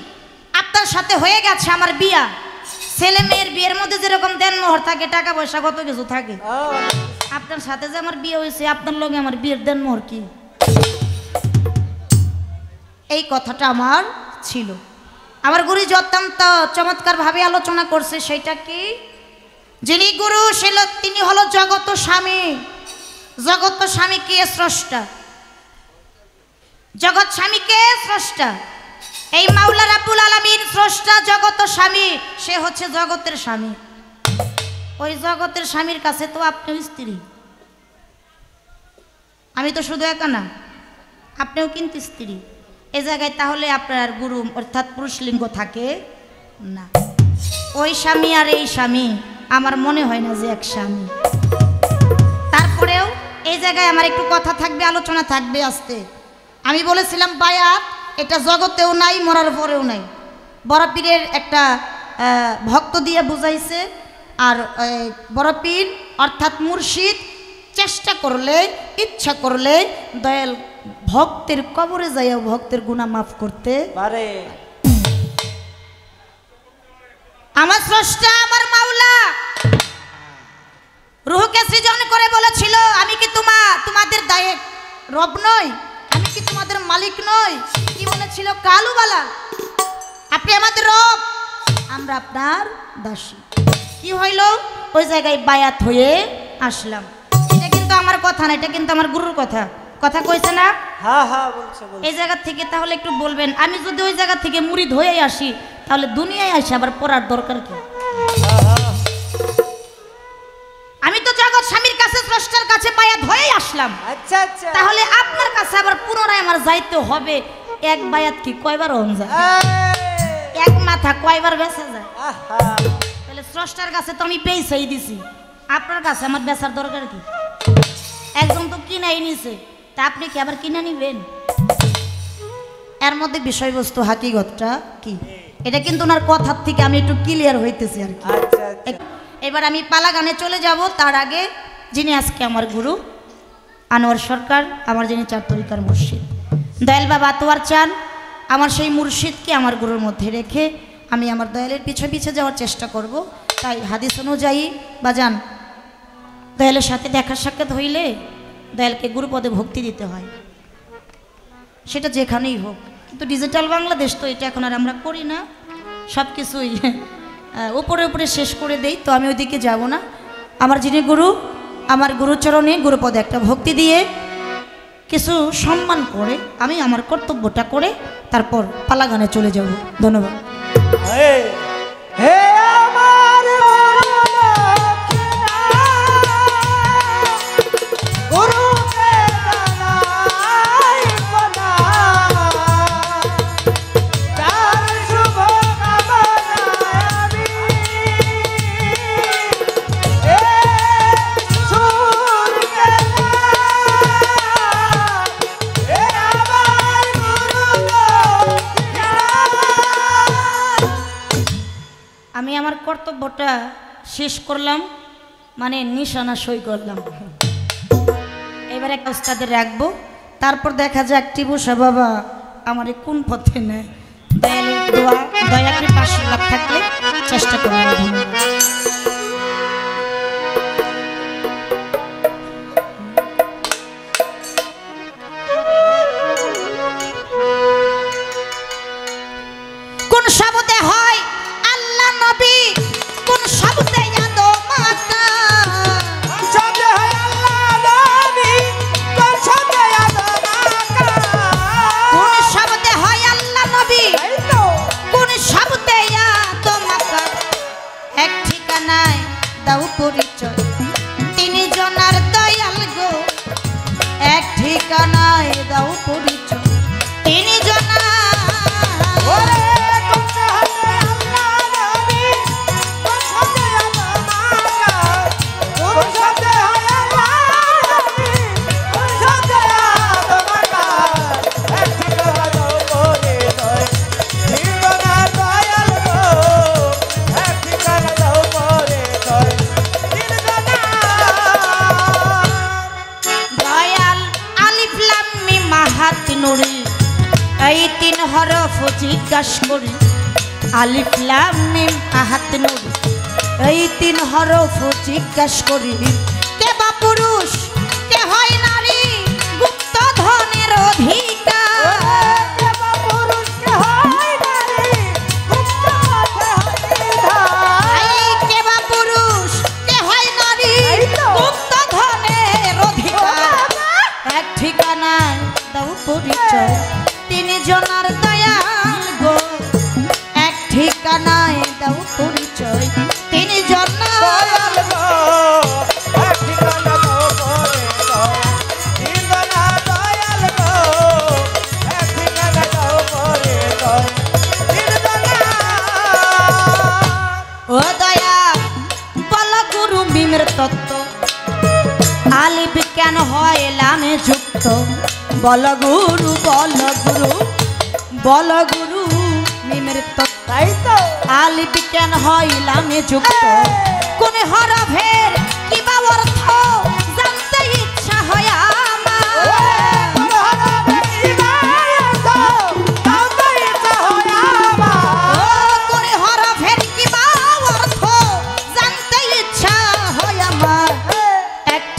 আপনার সাথে হয়ে গেছে আমার বিয়া। ছেলে মেয়ের বিয়ের মধ্যে যেরকম দেনমোহর থাকে, টাকা পয়সা কত কিছু থাকে, আপনার সাথে যে আমার বিয়ে হয়েছে, আপনার লগে আমার বিয়ের দেনমোহর কি? এই কথাটা আমার ছিল। আমার গুরুজি অত্যন্ত চমৎকার ভাবে আলোচনা করছে। সেটা কি? যিনি গুরু তিনি হলো জগত স্বামী। জগত স্বামীকে স্রষ্টা, জগৎ স্বামীকে স্রষ্টা। এই মাওলা রাব্বুল আলামিন স্রষ্টা, জগত স্বামী, সে হচ্ছে জগতের স্বামী। ওই জগতের স্বামীর কাছে তো আপনিও স্ত্রী, আমি তো শুধু একা না, আপনিও কিন্তু স্ত্রী। এই জায়গায় তাহলে আপনার গুরু অর্থাৎ পুরুষলিঙ্গ থাকে না। ওই স্বামী আর এই স্বামী আমার মনে হয় না যে এক স্বামী। তারপরেও এই জায়গায় আমার একটু কথা থাকবে, আলোচনা থাকবে আস্তে। আমি বলেছিলাম বায়াত এটা জগতেও নাই, মরার পরেও নাই। বড় পীরের একটা ভক্ত দিয়ে বুঝাইছে। আর বড় পীর অর্থাৎ মুর্শিদ চেষ্টা করলে, ইচ্ছা করলে দয়াল ভক্তের কবরে যাইয়া ভক্তের গুনাহ মাফ করতে পারে। আমার স্রষ্টা, আমার মাওলা রূহকে সৃজন করে বলেছিল, আমি কি তোমাদের দায়ের রব নই? আমি কি তোমাদের মালিক নই? কি বলেছিল? কালুবালা, আপনি আমাদের রব, আমরা আপনার দাসী। কি হইল? ওই জায়গায় বায়াত হয়ে আসলাম। এটা কিন্তু আমার কথা না, এটা কিন্তু আমার গুরুর কথা। কথা কইছে না? হ্যাঁ হ্যাঁ বলছে বলছে। এই জায়গা থেকে তাহলে একটু বলবেন, আমি যদি ওই জায়গা থেকে মুরিদ হয়ে আসি তাহলে দুনিয়ায় আসি আবার পড়ার দরকার কি? আমি তো জগৎ স্বামীর কাছে, স্রষ্টার কাছে বায়াত হয়ে আসলাম। আচ্ছা আচ্ছা। তাহলে আপনার কাছে আবার পুনরায় আমার যাইতে হবে। এক বায়াত কি কয়বার হন যায়? এক মাথা কয়বার বেচা যায়? আহা। তাহলে স্রষ্টার কাছে তো আমি পেয়েছেই দিছি, আপনার কাছে আমার বেচার দরকার কি? একজন তো কিনাই নিছে, তা আপনি কি আবার কিনে নিবেন? এর মধ্যে বিষয়বস্তু হাকিগতটা কি, এটা কিন্তু ওনার কথার থেকে আমি একটু ক্লিয়ার হইতেছি আর কি। আচ্ছা আচ্ছা। এবার আমি পালা গানে চলে যাব। তার আগে যিনি আজকে আমার গুরু আনোয়ার সরকার, আমার যিনি চার তরিকার মুর্শিদ, দয়াল বাবা আতোয়ার চান, আমার সেই মুর্শিদকে আমার গুরুর মধ্যে রেখে আমি আমার দয়ালের পিছে পিছে যাওয়ার চেষ্টা করব। তাই হাদিস অনুযায়ী বাজান, দয়ালের সাথে দেখা সাক্ষাৎ হইলে দয়ালকে গুরুপদে ভক্তি দিতে হয়, সেটা যেখানেই হোক। কিন্তু ডিজিটাল বাংলাদেশ তো এটা এখন আর আমরা করি না, সব কিছুই উপরে উপরে শেষ করে দেই। তো আমি ওইদিকে যাব না। আমার যিনি গুরু, আমার গুরুচরণে গুরুপদে একটা ভক্তি দিয়ে কিছু সম্মান করে আমি আমার কর্তব্যটা করে তারপর পালা গানে চলে যাব। ধন্যবাদ। হে হে আমার গুরুকে জানাই প্রণাম, তার শুভ কামনায় আমি সুর গেলাম। হে আমার আমি আমার কর্তব্যটা শেষ করলাম, মানে নিশানা সই করলাম। এবার একটা ওস্তাদের রাখবো, তারপর দেখা যাক টিপুসা বাবা আমারে কোন পথে নেয়। দয়ালের দোয়া, দয়া করে 500 লাখ থাকলে চেষ্টা করবো। ধন্যবাদ। কোন শব্দে হয় আল্লাহ নবী, কোন শব্দে আদো মাতা, শব্দে হয় আল্লাহ নবী, কোন শব্দে আদমাকা। কোন শব্দে হয় আল্লাহ নবী, এই তো কোন শব্দে আদো মাতা। এক ঠিকানায় দাও পরিচয়, তিনি জনার দয়াল গো। এক ঠিকানায় দাও পরিচয়, তিনি জনার। ওরে কোন শব্দে আল্লাহ নবী, কোন শব্দে আদমাকা। কোন শব্দে হয় আল্লাহ নবী, কোন শব্দে আদমাকা। এক ঠিকানা দাও পরিচয়, ঠিকানা দয়াল গো। এক ঠিকানা দাও পরিচয়, ঠিকানা। দয়াল আলিফ লাম মিম মাহাত নুরি, এই 3 হরফ জিজ্ঞাসা করি। আলিফ লাম মিম আহাত নুরি, এই 3 হরফ জিজ্ঞাসা করি। কে বা পুরুষ, কে হয় নারী, গুপ্ত ধনের অধিকার। দেবা পুরুষকে হয় নারী, গুপ্ত পথে হয় ধার। এই কে বা পুরুষ, কে হয় নারী, এই তো। গুপ্ত ধনের অধিকার। এক ঠিকানায় দাও পরিচয়, তিনি জনার দয়াল গো। এক ঠিকানায় দাও পরিচয়, তিনি জনার। দয়াল গো, এক ঠিকানা দাও পরিচয়, ঠিকানা দয়াল গো। এক ঠিকানা দাও পরিচয়, ঠিকানা। তত্ত্ব বল গুরু বল গুরু বল গুরু মিমের তত্ত্ব তাই তো আলিপ কেন হইলামে যুক্ত কোন হরফের কিবা অর্থ জানতে ইচ্ছা হয়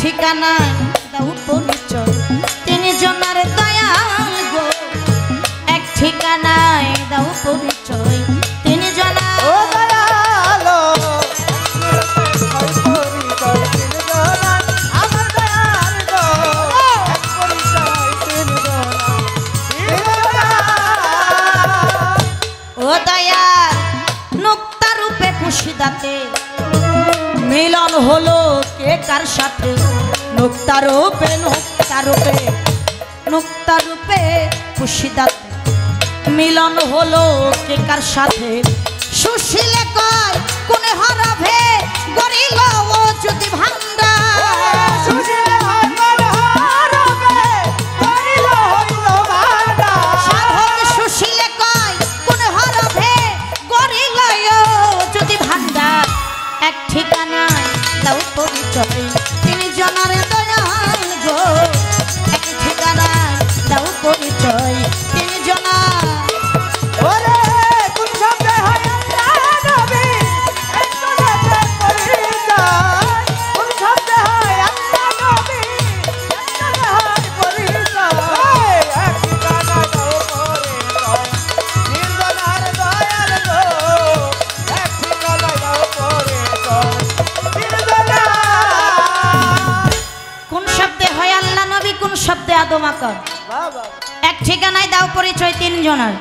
ঠিকানায় দাও পরিচয় তিনি জনার দয়াল গো এক ঠিকানায় দাও পরিচয় তিনি জনার ও দয়ালো ওই পরিচয় তিন জনার আমার দয়াল গো এক পরিচয় তিন জনার ও দয়াল নুক্তা রূপে খুশিদাতে মিলন হলো কে কার সাথে নুক্তা রূপে নুক্তা রূপে নুক্তা রূপে খুশিদাতে মিলন হলো কে কার সাথে সুশীলে কয় কোন হরফে গরিল ও যদি ভান্ডার সুশীল ভান্ডার হরবে করিল হইল ভান্ডার সাধক সুশীলে কয় কোন হরফে গরিল ও যদি ভান্ডার এক ঠিকানায় দাও পরিচয় তিনি জনার দয়াল গো এক ঠিকানায় দাও পরিচয় তিনি জনার ওরে কোন শব্দে হয় আল্লাহ নবী একটু দেখে পরিচয় কোন শব্দে হয় আল্লাহ নবী একটু হয় পরিচয় এক ঠিকানা দাও পরিচয় নির্জনার দয়াল গো এক ঠিকানা দাও পরিচয় নির্জনার কোন শব্দে হয় আল্লাহ নবী কোন শব্দে আদম আকর বাবা এক ঠিকানায় দাও পরিচয় তিন জনার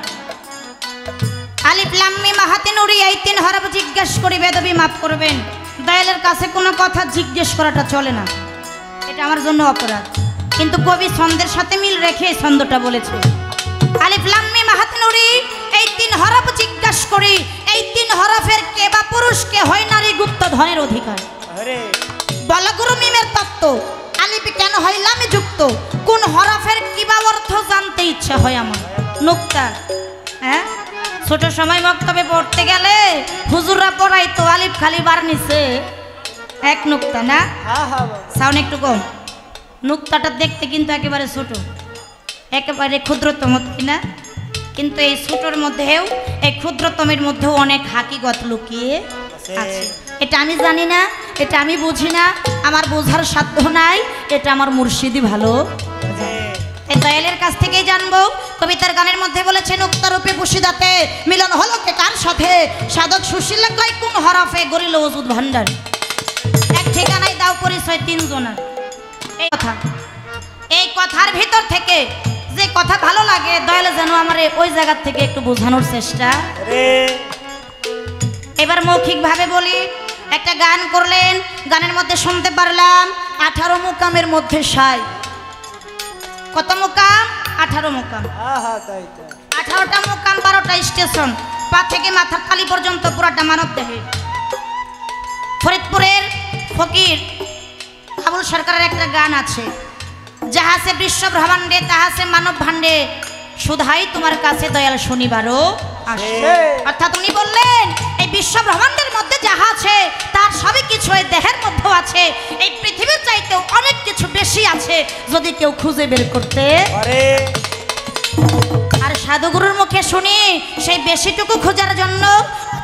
আলিফ লাম মিম হাতে নুরি এই তিন হরফ জিজ্ঞেস করি বেদবি মাফ করবেন দয়ালের কাছে কোনো কথা জিজ্ঞেস করাটা চলে না এটা আমার জন্য অপরাধ কিন্তু কবি ছন্দের সাথে মিল রেখে এই ছন্দটা বলেছে আলিফ লাম মিম হাতে নুরি এই তিন হরফ জিজ্ঞেস করি এই তিন হরফের কে বা পুরুষ কে হয় নারী গুপ্ত ধনের অধিকার আরে বল গুরু মিমের তত্ত্ব আলিফ কেন হইলামে যুক্ত কোন হরফের কিবা অর্থ জানতে ইচ্ছা হয় আমার নুক্তা হ্যাঁ ছোট সময় মক্তবে পড়তে গেলে হুজুররা পড়াইতো আলিফ খালি বার নিছে এক নুক্তা না হ্যাঁ হ্যাঁ বাবা সাউন্ড একটু কম নুক্তাটা দেখতে কিন্তু একেবারে ছোট একেবারে ক্ষুদ্রতম কিনা কিন্তু এই ছোটর মধ্যেও এই ক্ষুদ্রতমের মধ্যেও অনেক হাকিগত লুকিয়ে আছে এটা আমি জানি না এটা আমি বুঝি না আমার বোঝার সাধ্য নাই এটা আমার মুর্শিদি ভালো এই দয়ালের কাছ থেকেই জানবো কবিতার গানের মধ্যে বলেছে নুক্তা রূপে পুশিদাতে মিলন হলো কে কার সাথে সাধক সুশীলে কয় কোন হরফে গরিল ওজুদ ভান্ডার এক ঠিকানায় দাও পরিচয় তিন জনার এই কথার ভিতর থেকে যে কথা ভালো লাগে দয়ালে যেন আমার ওই জায়গা থেকে একটু বোঝানোর চেষ্টা আরে এবার মৌখিকভাবে বলি একটা গান করলেন গানের মধ্যে শুনতে পারলাম 18 মুকামের মধ্যে 60 কত মুকাম 18 মুকাম হ্যাঁ হ্যাঁ তাই তাই 18টা মুকাম 12টা স্টেশন পা থেকে মাথার তালি পর্যন্ত পুরাটা মানব দেহে ফরিদপুরের ফকির আবুল সরকারের একটা গান আছে যাহাসে বিশ্ব ব্রহ্মাণ্ডে তাহাসে মানব ভাণ্ডে সুধাই তোমার কাছে দয়াল শনিবারও আসে অর্থাৎ উনি বললেন এই বিশ্ব ব্রহ্মাণ্ডের মধ্যে যাহা আছে তার সবই কিছু এই দেহের মধ্যেও আছে এই পৃথিবীর চাইতেও অনেক কিছু বেশি আছে যদি কেউ খুঁজে বের করতে আরে আর সাধুগুরুর মুখে শুনি সেই বেশিটুকু খোঁজার জন্য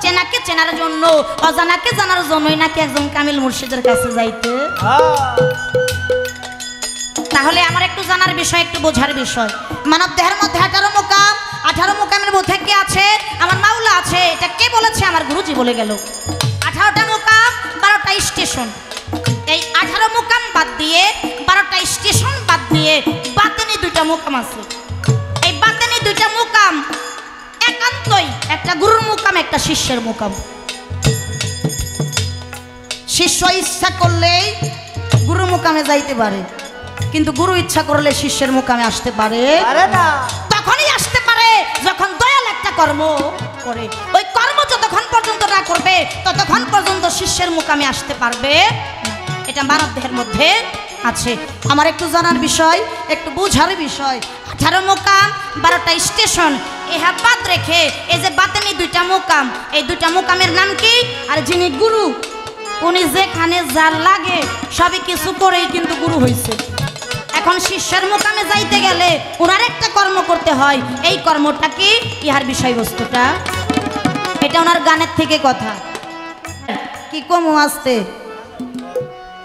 চেনাকে চেনার জন্য অজানাকে জানার জন্যই নাকি একজন কামিল মুর্শিদের কাছে যাইতে তাহলে আমার একটু জানার বিষয় একটু বোঝার বিষয় মানব দেহের মধ্যে 18 মুকামের মধ্যে কে আছে আমার মাওলা আছে এটা কে বলেছে আমার গুরুজি বলে গেল 18টা মুকাম 12টা স্টেশন এই 18 মুকাম বাদ দিয়ে 12টা স্টেশন বাদ দিয়ে বাতেনি 2টা মুকাম আছে এই বাতেনি 2টা মুকাম একান্তই একটা গুরুর মুকাম একটা শিষ্যের মুকাম শিষ্য ইচ্ছা করলেই গুরু মুকামে যাইতে পারে কিন্তু গুরু ইচ্ছা করলে শিষ্যের মুকামে আসতে পারে আরে না তখনই আসতে পারে যখন দয়াল একটা কর্ম করে ওই কর্ম যতক্ষণ পর্যন্ত না করবে ততক্ষণ পর্যন্ত শিষ্যের মুকামে আসতে পারবে না। এটা মানব দেহের মধ্যে আছে। আমার একটু জানার বিষয়, একটু বোঝার বিষয়। 18 মোকাম 12টা স্টেশন এহা বাদ রেখে এই যে বাতেনি 2টা মোকাম, এই 2টা মোকামের নাম কি? আর যিনি গুরু উনি যেখানে যার লাগে সবই কিছু করেই কিন্তু গুরু হইছে। এখন শিষ্যের মোকামে যাইতে গেলে ওনার একটা কর্ম করতে হয়। এই কর্মটা কি? ইহার বিষয়বস্তুটা এটা ওনার গানের থেকে কথা। কি কম আসতে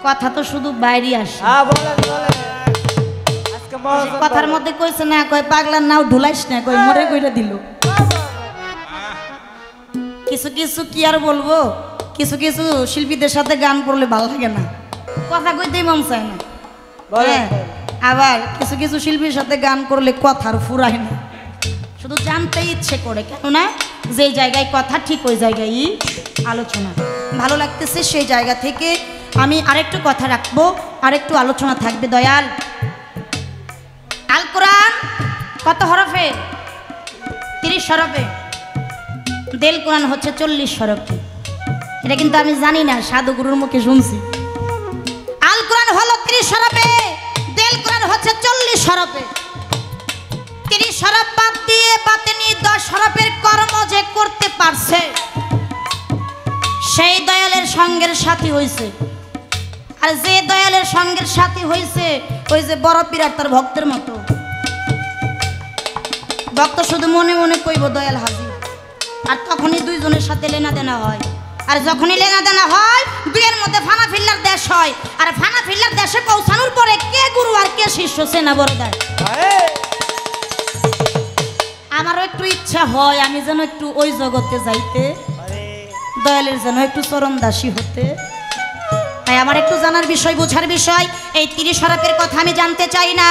কথা তো শুধু বাইরে আসে। হ্যাঁ বলেন বলেন আজকে মহাজন কথার মধ্যে কইছে না কয় পাগলার নাও ঢুলাইস না, কয় মরে কইরা দিল। কিছু কিছু কি আর বলবো, কিছু কিছু শিল্পীদের সাথে গান করলে ভালো লাগে না, কথা কইতেই মন চায় না। বলেন হ্যাঁ, আবার কিছু কিছু শিল্পীর সাথে গান করলে কথার ফুরায় না, শুধু জানতে ইচ্ছে করে। কেননা যে জায়গায় কথা ঠিক ওই জায়গায় আলোচনা। ভালো লাগতেছে সেই জায়গা থেকে আমি আরেকটু কথা রাখবো, আরেকটু আলোচনা থাকবে। দয়াল আল কোরআন কত হরফে? 30 হরফে। দেল কোরআন হচ্ছে 40 হরফে। এটা কিন্তু আমি জানি না, সাধু গুরুর মুখে শুনছি। আল কোরআন হলো 30 হরফে, দেল কোরআন হচ্ছে 40 হরফে। 30 হরফ বাদ দিয়ে বাতেনি 10 হরফের কর্ম যে করতে পারছে সেই দয়ালের সঙ্গের সাথী হইছে। আর যে দয়ালের সঙ্গের সাথী হইছে ওই যে বড় পীর তার ভক্তের মতো। ভক্ত শুধু মনে মনে কইব দয়াল হাজির, আর তখনই দুইজনের সাথে লেনা দেনা হয়। আর যখনই লেনা দেনা হয় দুইয়ের মধ্যে ফানা ফিল্লার দেশ হয়। আর ফানা ফিল্লার দেশে পৌঁছানোর পরে কে গুরু আর কে শিষ্য সেনা বড় দেয়। আমারও একটু ইচ্ছা হয় আমি যেন একটু ওই জগতে যাইতে, দয়ালের যেন একটু চরণ দাসী হতে। তাই আমার একটু জানার বিষয়, বোঝার বিষয়। এই 30 হরফের কথা আমি জানতে চাই না।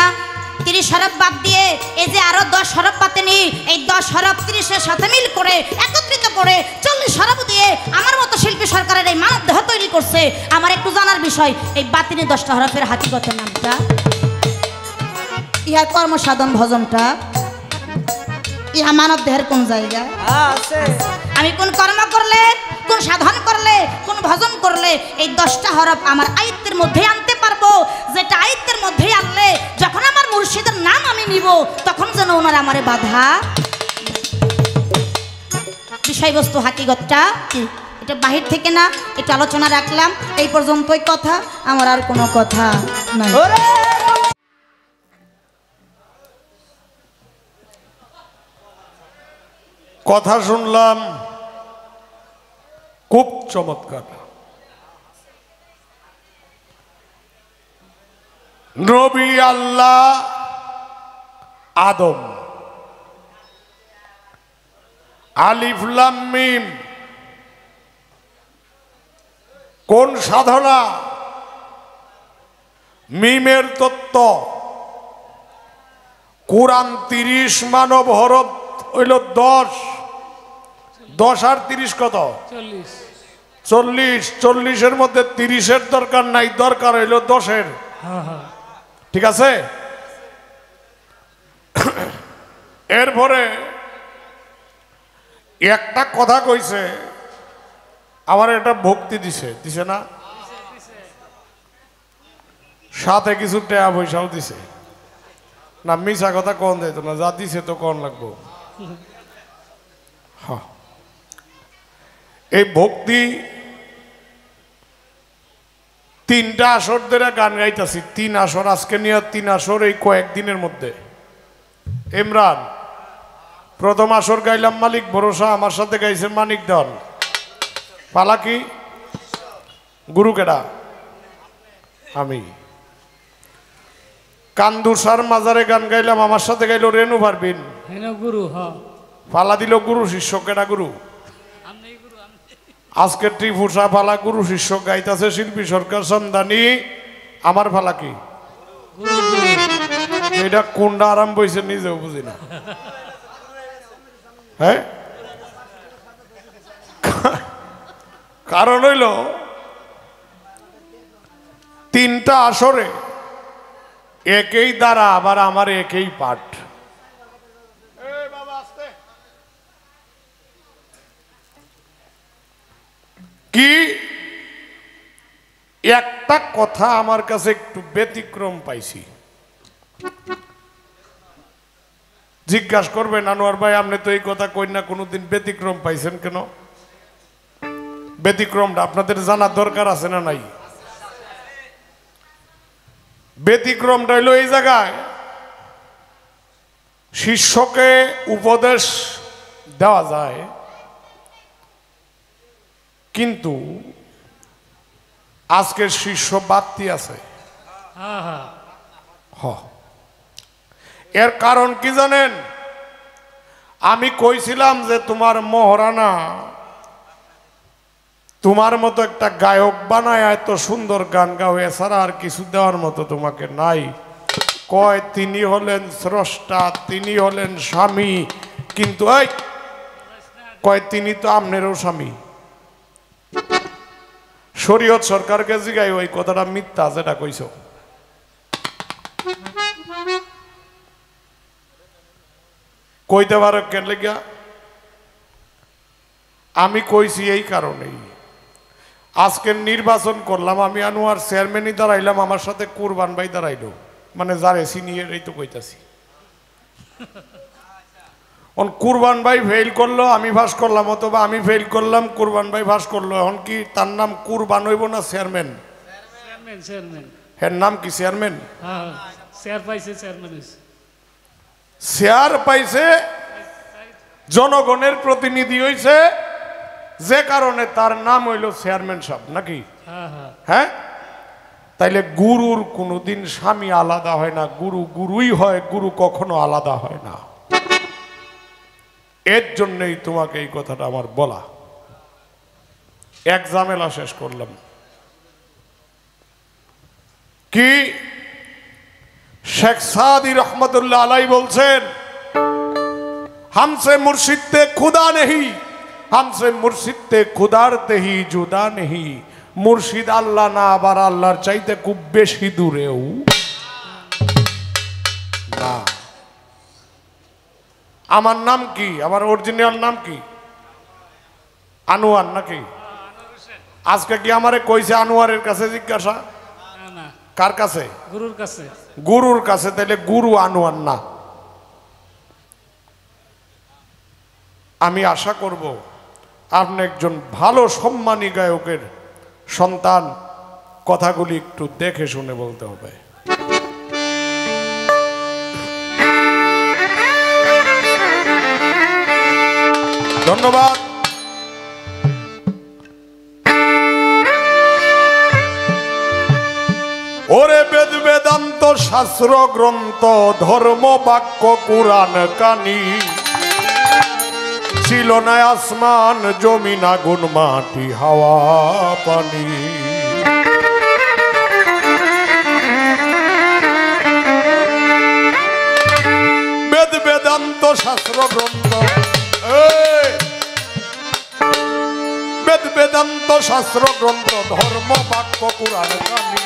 30 হরফ বাদ দিয়ে এই যে আরো 10 হরফ বাতেনি, এই 10 হরফ 30-এর সাথে মিল করে একত্রিত করে 40 হরফ দিয়ে আমার মতো শিল্পী সরকারের এই মানব দেহ তৈরি করছে। আমার একটু জানার বিষয়, এই বাতেনি 10টা হরফের হাকিকতের নামটা, ইহার কর্ম সাধন ভজনটা, ইহা মানব দেহের কোন জায়গায়? আছে আমি কোন কর্ম করলে, কোন সাধন করলে, কোন ভজন করলে এই 10টা হরফ আমার আয়ত্তের মধ্যে আনতে পারবো, যেটা আয়ত্তের মধ্যে আনলে যখন আমার মুর্শিদের নাম আমি নিব তখন যেন ওনার আমারে বাধা। বিষয়বস্তু হাকিগতটা কি এটা বাহির থেকে না, এটা আলোচনা রাখলাম। এই পর্যন্তই কথা, আমার আর কোনো কথা নাই। ওরে কথা শুনলাম খুব চমৎকার। নবী আল্লাহ আদম, আলিফ লাম মিম কোন সাধনা, মিমের তত্ত্ব। কোরআন 30 মানব হরফ হইল 10, 10 আর 30 কত? 40। 40-এর মধ্যে 30-এর দরকার নাই, দরকার হইল 10-এর। ঠিক আছে? এরপরে একটা কথা কইছে, আমার একটা ভক্তি দিছে, দিছে না? সাথে কিছু টাকা পয়সাও দিছে না, মিছা কথা কোন দিত না, যা দিছে তো কোন লাগবো। হ্যাঁ, এই ভক্তি 3টা আসর ধরে গান গাইতেছি, 3 আসর আজকে নিয়ে, 3 আসর এই কয়েকদিনের মধ্যে। ইমরান প্রথম আসর গাইলাম মালিক ভরসা, আমার সাথে গাইছে মানিক দন। পালাকি গুরু কেডা? আমি। কান্দুসার মাজারে গান গাইলাম, আমার সাথে গাইল রেনু পারবিন। গুরু পালা দিল গুরু শিষ্য। কেডা গুরু? আজকে ত্রিপুষা পালা গুরু শিষ্য গাইতেছে শিল্পী সরকার সন্ধানী। আমার পালা কি? এটা কোনটা আরাম বইছে নিজেও বুঝি না। হ্যাঁ, কারণ হইল 3টা আসরে একই দ্বারা আবার আমার একই পাঠ। কি একটা কথা আমার কাছে একটু ব্যতিক্রম পাইছি। জিজ্ঞাসা করবেন আনোয়ার ভাই আপনি তো এই কথা কই না, কোনোদিন ব্যতিক্রম পাইছেন কেন? ব্যতিক্রমটা আপনাদের জানার দরকার আছে না নাই? ব্যতিক্রমটা হইল এই জায়গায় শিষ্যকে উপদেশ দেওয়া যায়, কিন্তু আজকের শিষ্য বাড়তি আছে। এর কারণ কি জানেন? আমি কইছিলাম যে তোমার মহারানা তোমার মতো একটা গায়ক বানায় এত সুন্দর গান গাও, এছাড়া আর কিছু দেওয়ার মতো তোমাকে নাই। কয় তিনি হলেন স্রষ্টা, তিনি হলেন স্বামী, কিন্তু এই কয় তিনি তো আমনেরও স্বামী। শরীয়ত সরকারকে জিগাই ওই কথাটা মিথ্যা যেটা কইছ। কইতে পারো কেন লেগা? আমি কইছি এই কারণেই, আজকের নির্বাচন করলাম আমি, আনোয়ার চেয়ারম্যানই দাঁড়াইলাম, আমার সাথে কুরবান ভাই দাঁড়াইলো, মানে যারে সিনিয়র এই তো কইতাছি। কুরবান ভাই ফেল করলো, আমি ভাস করলাম, অথবা আমি ফেল করলাম, কুরবান ভাই ভাস করলো। এখন কি তার নাম কুরবান হইব না চেয়ারম্যান? এর নাম কি চেয়ারম্যান? চেয়ার পাইছে, জনগণের প্রতিনিধি হইছে, যে কারণে তার নাম হইল চেয়ারম্যান সাহেব, নাকি? হ্যাঁ, তাইলে গুরুর কোনোদিন স্বামী আলাদা হয় না, গুরু গুরুই হয়, গুরু কখনো আলাদা হয় না। এর জন্যই তোমাকে এই কথাটা আমার বলা। এক ঝামেলা শেষ করলাম কি, শেখ সাদি রহমতুল্লাহ আলাই বলছেন, हमसे मुर्शिद ते खुदा नहीं, हमसे मुर्शिद ते खुदारते ही जुदा नहीं। মুর্শিদ আল্লাহ না, আবার আল্লাহর চাইতে খুব বেশি দূরেও না। আমার নাম কি? আমার অরিজিনাল নাম কি? আনোয়ার নাকি? আজকে কি আমারে কইছে আনোয়ারের কাছে জিজ্ঞাসা? কার কাছে? গুরুর কাছে। গুরুর কাছে, তাইলে গুরু আনোয়ার না। আমি আশা করব আপনি একজন ভালো সম্মানী গায়কের সন্তান, কথাগুলি একটু দেখে শুনে বলতে হবে। ধন্যবাদ। ওরে বেদ বেদান্ত শাস্ত্র গ্রন্থ ধর্ম বাক্য কুরআন কানি, ছিল না আসমান জমিন আগুন মাটি হাওয়া পানি। বেদ বেদান্ত শাস্ত্র গ্রন্থ, বেদ বেদান্ত শাস্ত্র গ্রন্থ ধর্ম বাক্য কুরআন কানি,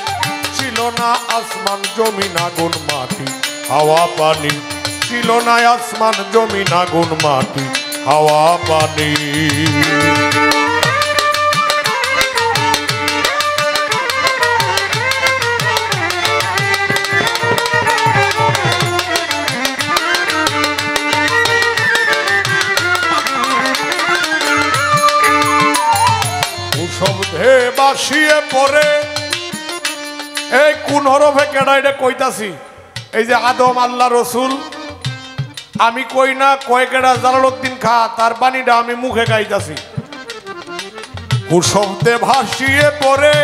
ছিল না আসমান জমিন আগুন মাটি হাওয়া পানি, ছিল না আসমান জমিন আগুন মাটি হাওয়া পানি। শব্দে বাসিয়ে পড়ে, এই কোন হরফে কেডা এটা কইতাছি? এই যে আদম আল্লাহ রসুল, আমি কই না, কয়েকেডা জালালউদ্দিন খা, তার বাণীটা আমি মুখে গাইতাছি। শব্দে ভাসিয়ে পড়ে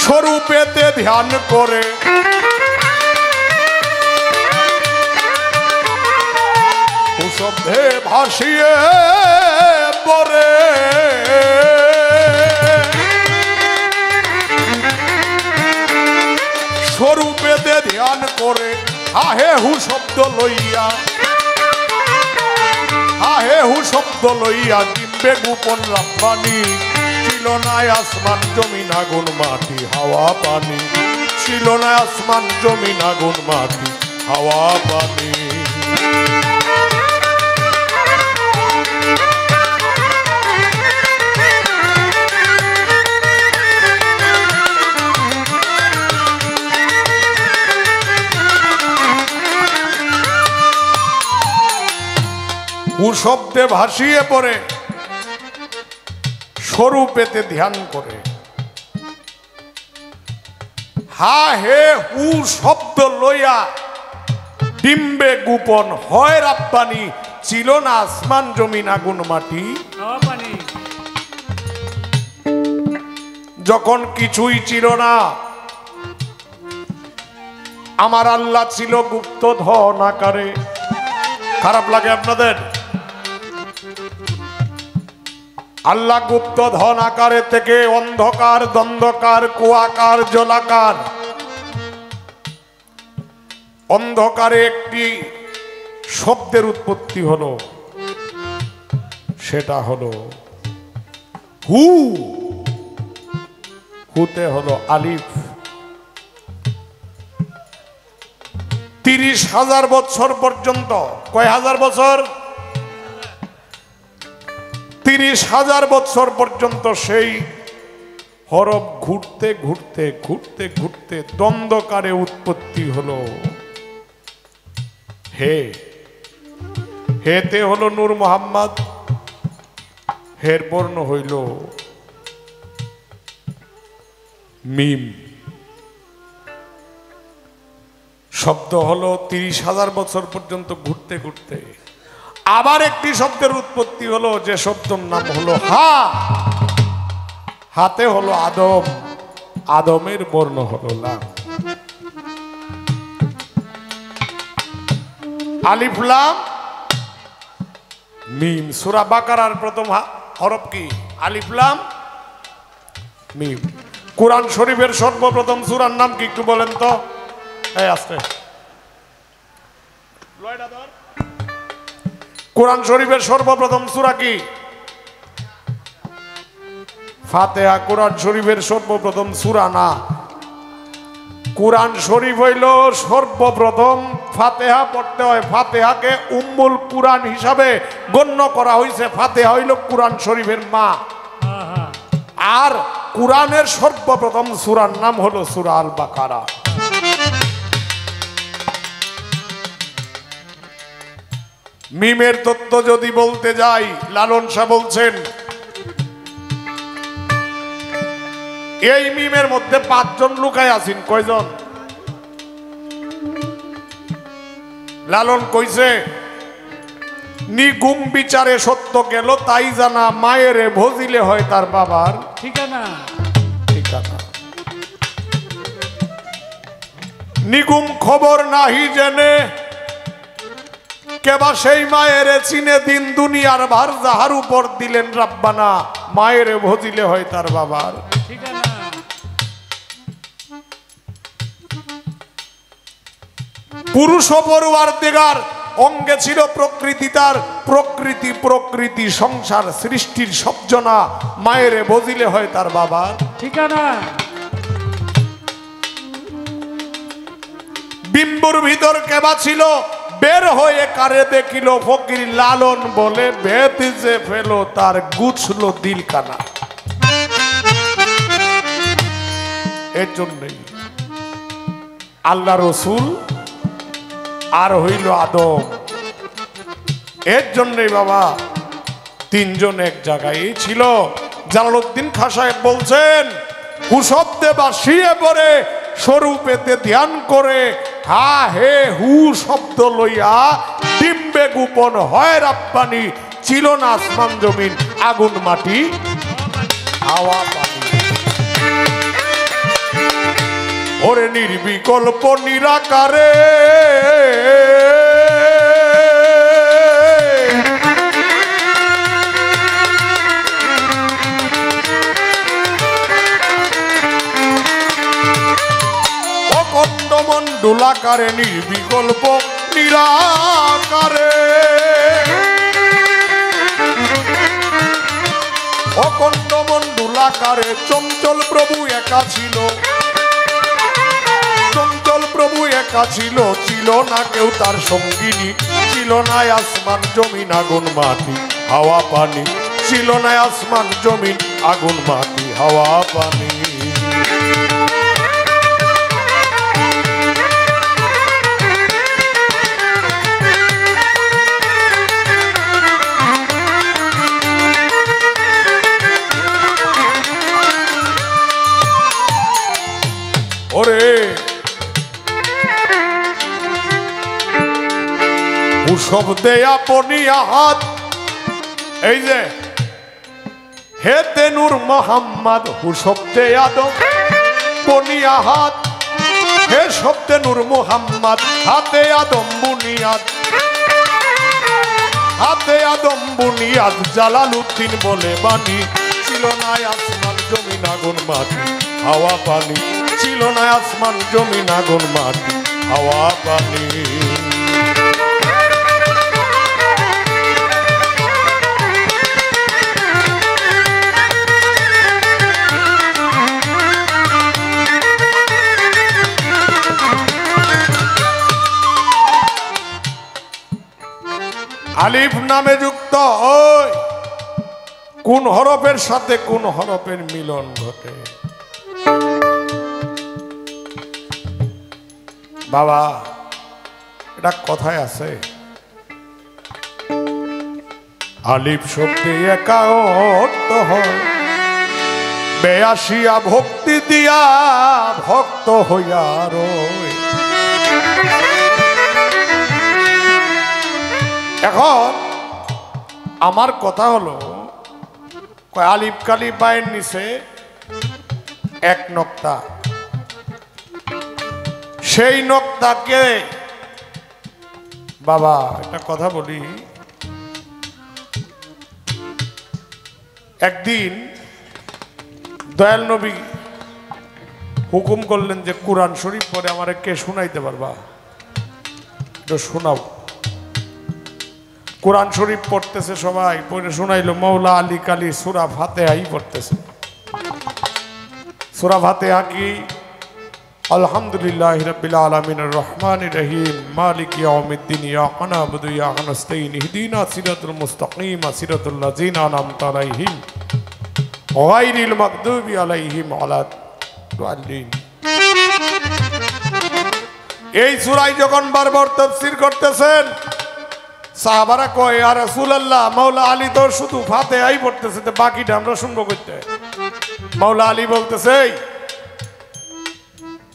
স্বরূপেতে ধ্যান করে, শব্দে ভাসিয়ে পড়ে স্বরূপেতে ধ্যান করে, আহে হু শব্দ লইয়া, আহে হু শব্দ লইয়া কিনবে গোপন রাব্বানি, ছিল না আসমান জমিন আগুন মাটি হাওয়া পানি, ছিল না আসমান জমিন আগুন মাটি হাওয়া পানি। শব্দে ভাসিয়ে পড়ে স্বরূপেতে ধ্যান করে। হা হে হু শব্দ লইয়া ডিম্বে গোপন হয় রাব্বানি, ছিল না আসমান জমিন আগুন মাটি। যখন কিছুই ছিল না, আমার আল্লাহ ছিল গুপ্তধন আকারে। খারাপ লাগে আপনাদের? আল্লাহ গুপ্তধন আকারে থেকে অন্ধকার, দ্বন্দ্বকার, কুয়াকার, জলাকার, অন্ধকারে একটি শব্দের উৎপত্তি হলো, সেটা হলো হু। হুতে হলো আলিফ। 30,000 বছর পর্যন্ত, কয় হাজার বছর? 30,000 বছর পর্যন্ত সেই হরফ ঘুরতে ঘুরতে ঘুরতে ঘুরতে দ্বন্দ্বকারে উৎপত্তি হলো হে। হেতে হলো নূর মোহাম্মদ, হের বর্ণ হইল মিম। শব্দ হলো 30,000 বছর পর্যন্ত ঘুরতে ঘুরতে আবার একটি শব্দের উৎপত্তি হলো, যে শব্দের নাম হলো হা। হাতে হলো আদম, আদমের বর্ণ হলো লাম। আলিফ লাম মিম। সূরা বাকারার প্রথম হরফ কি? আলিফ লাম মিম। কুরআন শরীফের সর্বপ্রথম সূরার নাম কি একটু বলেন তো? এই আস্তে। কুরআন শরীফের সর্বপ্রথম সূরা কি? ফাতিহা। কুরআন শরীফের সর্বপ্রথম সূরা না, কুরআন শরীফ হইল সর্বপ্রথম। ফাতিহা পড়তে হয়, ফাতিহাকে উম্মুল কুরআন হিসাবে গণ্য করা হয়েছে। ফাতিহা হইল কুরআন শরীফের মা। আর কুরআনের সর্বপ্রথম সূরার নাম হলো সূরা আল বাকারা। মিমের তত্ত্ব যদি বলতে যাই, লালন শাহ বলছেন এই মিমের মধ্যে 5 জন লুকায় আছেন। কয়জন? লালন কইছে নিগুম বিচারে সত্য গেল তাই জানা, মায়েরে ভজিলে হয় তার বাবার ঠিকানা। ঠিকানা নিগুম খবর নাহি জেনে কেবা সেই মায়েরে চিনে, দিন দুনিয়ার ভার যাহার উপর দিলেন রাব্বানা, মায়েরে ভজিলে হয় তার বাবার ঠিকানা। পুরুষ পড়ুয়ার দিগার অঙ্গে ছিল প্রকৃতি, তার প্রকৃতি প্রকৃতি সংসার সৃষ্টির সবজনা, মায়েরে ভজিলে হয় তার বাবার ঠিকানা। বিম্বুর ভিতর কেবা ছিল বের হয়ে কারে দেখিল, ফকির লালন বলে ভেদ যে ফেলো তার গুছলো দিল কানা। এর জন্যই আল্লাহ রসুল আর হইল আদম। এর জন্যই বাবা 3 জন এক জায়গায় ছিল। জালালউদ্দিন খাঁ সাহেব বলছেন হুশব্দে বাসিয়ে পড়ে স্বরূপেতে ধ্যান করে, হা হে হু শব্দ লইয়া ডিম্বে গোপন হয় রাব্বানি, ছিল না আসমান জমিন আগুন মাটি হাওয়া পানি। ওরে নির্বিকল্প নিরাকারে অখণ্ড মণ্ডলাকারে, নির্বিকল্প নিরাকারে অখণ্ড মণ্ডলাকারে চঞ্চল প্রভু একা ছিল, চঞ্চল প্রভু একা ছিল, ছিল না কেউ তার সঙ্গিনী, ছিল না আসমান জমিন আগুন মাটি হাওয়া পানি, ছিল না আসমান জমিন আগুন মাটি হাওয়া পানি। হুসব দেয়া পনিয়া হাত এই যে হে তেনুর মোহাম্মদ হুসব দেয়া দো পনিয়া হাত হে শব্দে নূর মোহাম্মদ হাতে আদম বুনিয়াদ হাতে আদম বুনিয়াদ জালালউদ্দিন বলে বাণী ছিল না আসমান জমিন আগুন মাটি হাওয়া পানি ছিল না আসমান জমিন আগুন মাটি হাওয়া পানি আলিফ নামে যুক্ত ওই কোন হরফের সাথে কোন হরফের মিলন ঘটে বাবা এটা কথায় আছে আলিফ শব্দে একা অর্থ হয় বেয়াসিয়া ভক্তি দিয়া ভক্ত হইয়া রয় এখন আমার কথা হলো আলিফ কালিফ পায়ের নিচে এক নক্তা সেই নক্তাকে বাবা একটা কথা বলি একদিন দয়াল নবী হুকুম করলেন যে কুরআন শরীফ পড়ে আমারে কে শুনাইতে পারবা তো শোনাও কুরআন শরীফ পড়তেছে সবাই পড়ে শোনাইলো মৌলা আলী কালী সূরা ফাতিহাই পড়তেছে সূরা ফাতিহা কি আলহামদুলিল্লাহি রাব্বিল আলামিনির রহমানির রহিম মালিকি ইয়াউমিদ্দিন ইয়াকা না'বুদু ওয়া ইয়াকা নাস্তাঈন ইহদিনাস সিরাতাল মুস্তাকিম সিরাতাল লাযিনা আন'আমতা আলাইহিম গায়রিল মাগদুবি আলাইহিম ওয়ালাদ-দাল্লিন এই সূরায় যখন বারবার তাফসীর করতেছেন সাহাবারা কয় ইয়া রাসূলুল্লাহ মাওলা আলী তো শুধু ফাতিহাই পড়তেছে তো বাকিটা আমরা শুনবো কইতে মাওলা আলী বলতেছে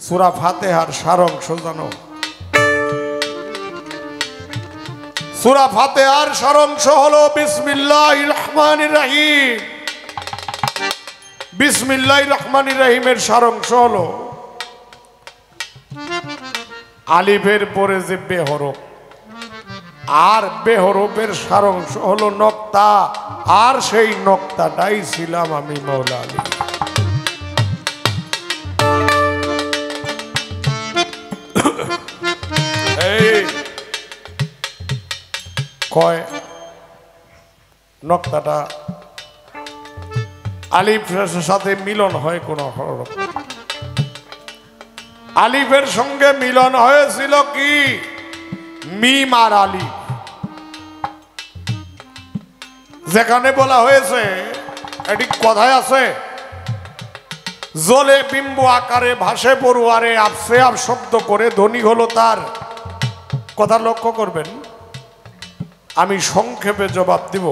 সূরা ফাতিহার সারাংশ জানো সূরা ফাতিহার সারাংশ হলো বিসমিল্লাহির রহমানির রহিম বিসমিল্লাহির রহমানির রহিমের সারাংশ হলো আলিফের পরে যে বে হরফ আর বেহরফের সারাংশ হলো নক্তা আর সেই নক্তাটাই ছিলাম আমি মাওলা আলী এই কয় নক্তাটা আলিফের সাথে মিলন হয় কোন হরফ আলিফের সঙ্গে মিলন হয়েছিল কি মিম আর আলিফ যেখানে বলা হয়েছে এটি কথায় আছে জলে বিম্ব আকারে ভাসে পড়ুয়ারে আপসে আপ শব্দ করে ধ্বনি হলো তার কথা লক্ষ্য করবেন আমি সংক্ষেপে জবাব দিব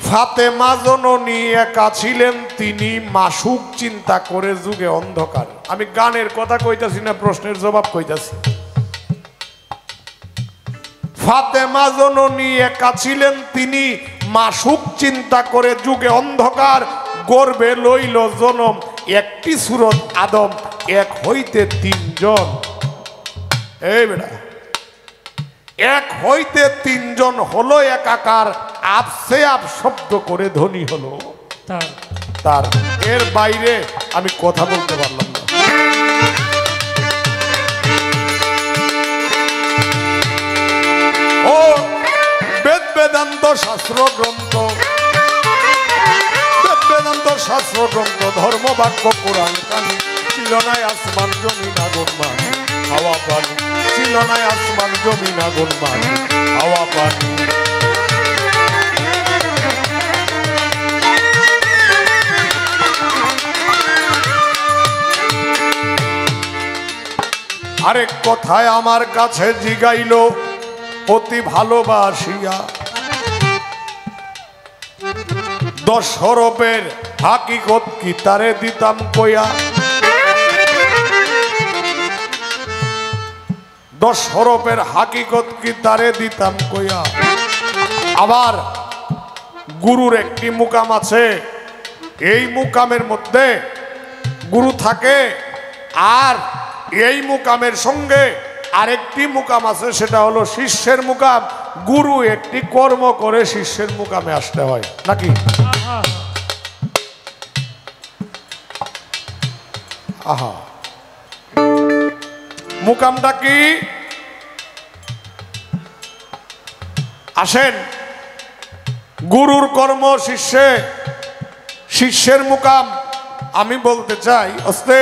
ফাতেমা জননী একা ছিলেন তিনি মাসুক চিন্তা করে যুগে অন্ধকার আমি গানের কথা কইতাছি না প্রশ্নের জবাব কইতাছি ফাতেমা জননী একা ছিলেন তিনি মাসুক চিন্তা করে যুগে অন্ধকার গর্বে লইল জনম একটি সূরত আদম এক হইতে তিনজন এই বেটা এক হইতে তিনজন হলো একাকার আপসে আপ শব্দ করে ধ্বনি হলো তার এর বাইরে আমি কথা বলতে পারলাম না ও বেদ বেদান্ত শাস্ত্র গ্রন্থ বেদ বেদান্ত শাস্ত্র গ্রন্থ ধর্মবাক্য পুরাণ কানি ছিল নাই আসমান জমিন আগুন মাটি হাওয়া পানি ছিল নাই আসমান জমিন আগুন মাটি হাওয়া পানি আরেক কথায় আমার কাছে জিগাইল অতি ভালোবাসিয়া 10 হরফের হাকিকত কি তারে দিতাম কইয়া 10 হরফের হাকিকত কি তারে দিতাম কইয়া। আবার গুরুর একটি মুকাম আছে, এই মুকামের মধ্যে গুরু থাকে, আর এই মুকামের সঙ্গে আরেকটি মুকাম আছে, সেটা হলো শিষ্যের মুকাম। গুরু একটি কর্ম করে শিষ্যের মুকামে আসতে হয় নাকি? আহা, মুকামটা কি? আসেন, গুরুর কর্ম শিষ্যে, শিষ্যের মুকাম। আমি বলতে চাই অস্তে,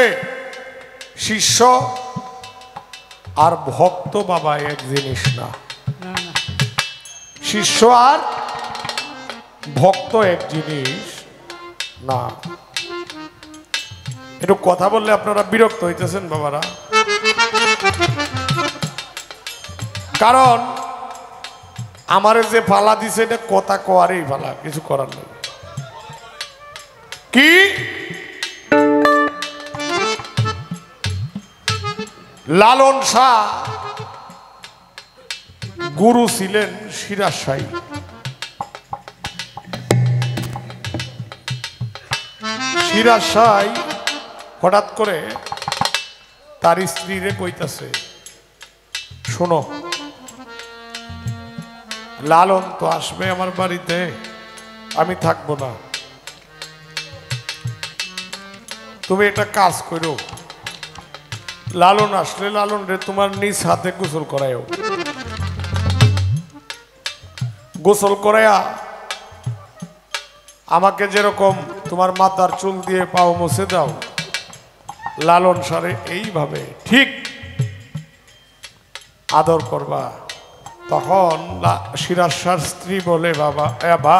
শিষ্য আর ভক্ত বাবা এক জিনিস না। শিষ্য আর ভক্ত এক জিনিস না। একটু কথা বললে আপনারা বিরক্ত হইতেছেন বাবারা, কারণ আমারে যে ফালা দিছে এটা কথা কোয়ারেই ফালা, কিছু করার নেই। কি লালন শাহ গুরু ছিলেন সিরাজ শাহী। সিরাজ শাহী হঠাৎ করে তার স্ত্রীরে কইতাছে, শোনো, লালন তো আসবে আমার বাড়িতে, আমি থাকবো না, তুমি একটা কাজ করো, লালন আসলে লালন রে তোমার নিজ হাতে গোসল করায়ও, গোসল করায়া আমাকে যেরকম তোমার মাথার চুল দিয়ে পাও মুছে দাও, লালন সারে এইভাবে ঠিক আদর করবা। তখন সিরাজ শাহর স্ত্রী বলে, বাবা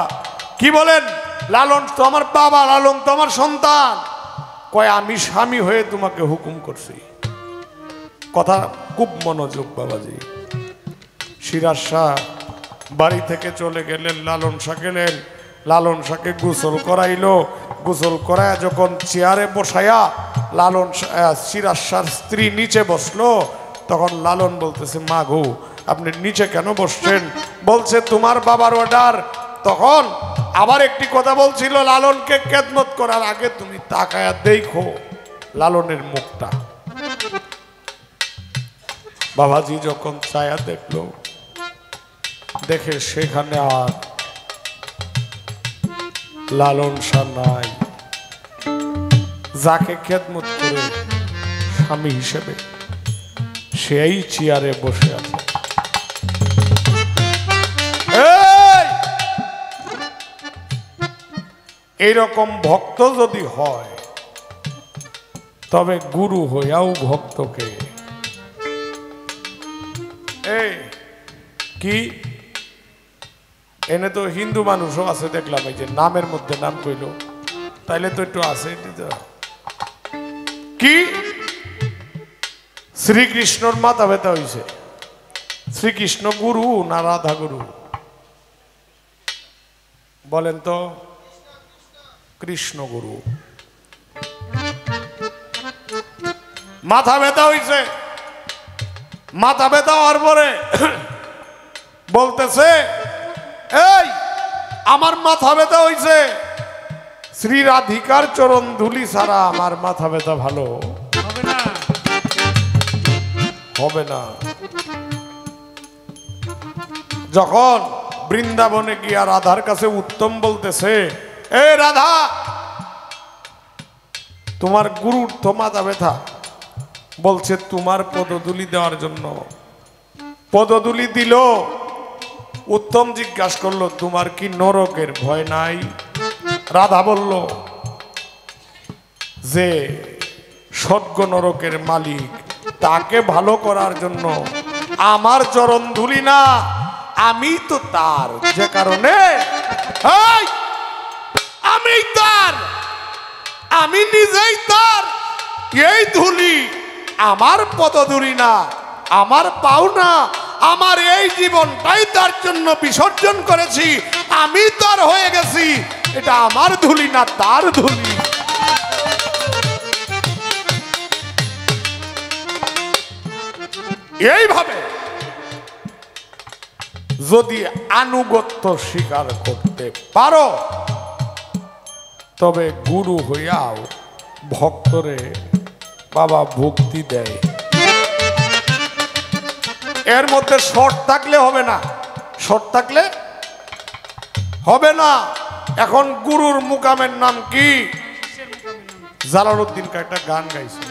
কি বলেন? লালন তো আমার বাবা, লালন তো আমার সন্তান। কয়, আমি স্বামী হয়ে তোমাকে হুকুম করছি। কথা খুব মনোযোগ বাবাজি। সিরাজ শাহ বাড়ি থেকে চলে গেলেন, লালন শাহ গেলেন, লালন শাহকে গোসল করাইলো। গোসল করায় যখন চেয়ারে বসায়া লালন সিরাজ শাহর স্ত্রী নিচে বসলো, তখন লালন বলতেছে, মা গো, আপনি নিচে কেন বসছেন? বলছে, তোমার বাবার অর্ডার। তখন আবার একটি কথা বলছিল, লালনকে খেদমত করার আগে তুমি তাকায়া দেখো লালনের মুখটা। বাবাজি যখন ছায়া দেখলো, দেখে সেখানে আর লালন শাহ নাই, যাকে খেদমত করে স্বামী হিসেবে সেই চেয়ারে বসে আছে। এইরকম ভক্ত যদি হয়, তবে গুরু হইয়াও ভক্তকে কি এনে তো হিন্দু মানুষও আছে দেখলাম, এই যে নামের মধ্যে নাম কইল, তাইলে তো একটু আছে কি শ্রীকৃষ্ণর মাথা ব্যথা হইছে। শ্রীকৃষ্ণ গুরু না রাধা গুরু? বলেন তো। কৃষ্ণ গুরু। মাথা ব্যথা হইছে। মাথা ব্যথা হওয়ার পরে বলতেছে, এই আমার মাথা ব্যথা হইছে, শ্রী রাধিকার চরণ ধুলি ছাড়া আমার মাথা ব্যথা ভালো হবে না। যখন বৃন্দাবনে গিয়া রাধার কাছে উত্তম বলতেছে, এ রাধা, তোমার গুরুর তো মাথা ব্যথা, বলছে তোমার পদধূলি দেওয়ার জন্য। পদধূলি দিল। উত্তম জিজ্ঞাসা করলো, তোমার কি নরকের ভয় নাই? রাধা বলল যে স্বর্গ নরকের মালিক, তাকে ভালো করার জন্য আমার চরণ ধুলি না, আমি তো তার, যে কারণে আমি তার, আমি নিজেই তার। এই ধুলি আমার পদধূলি না, আমার পাওনা, আমার এই জীবনটাই তার জন্য বিসর্জন করেছি, আমি তার হয়ে গেছি। এটা আমার ধুলি না, তার ধুলি। এইভাবে যদি আনুগত্য স্বীকার করতে পারো তবে গুরু হইয়াও ভক্তরে বাবা ভক্তি দেয়। এর মধ্যে শর্ট থাকলে হবে না, শর্ট থাকলে হবে না। এখন গুরুর মুকামের নাম কি? জালালউদ্দিন একটা গান গাইছে,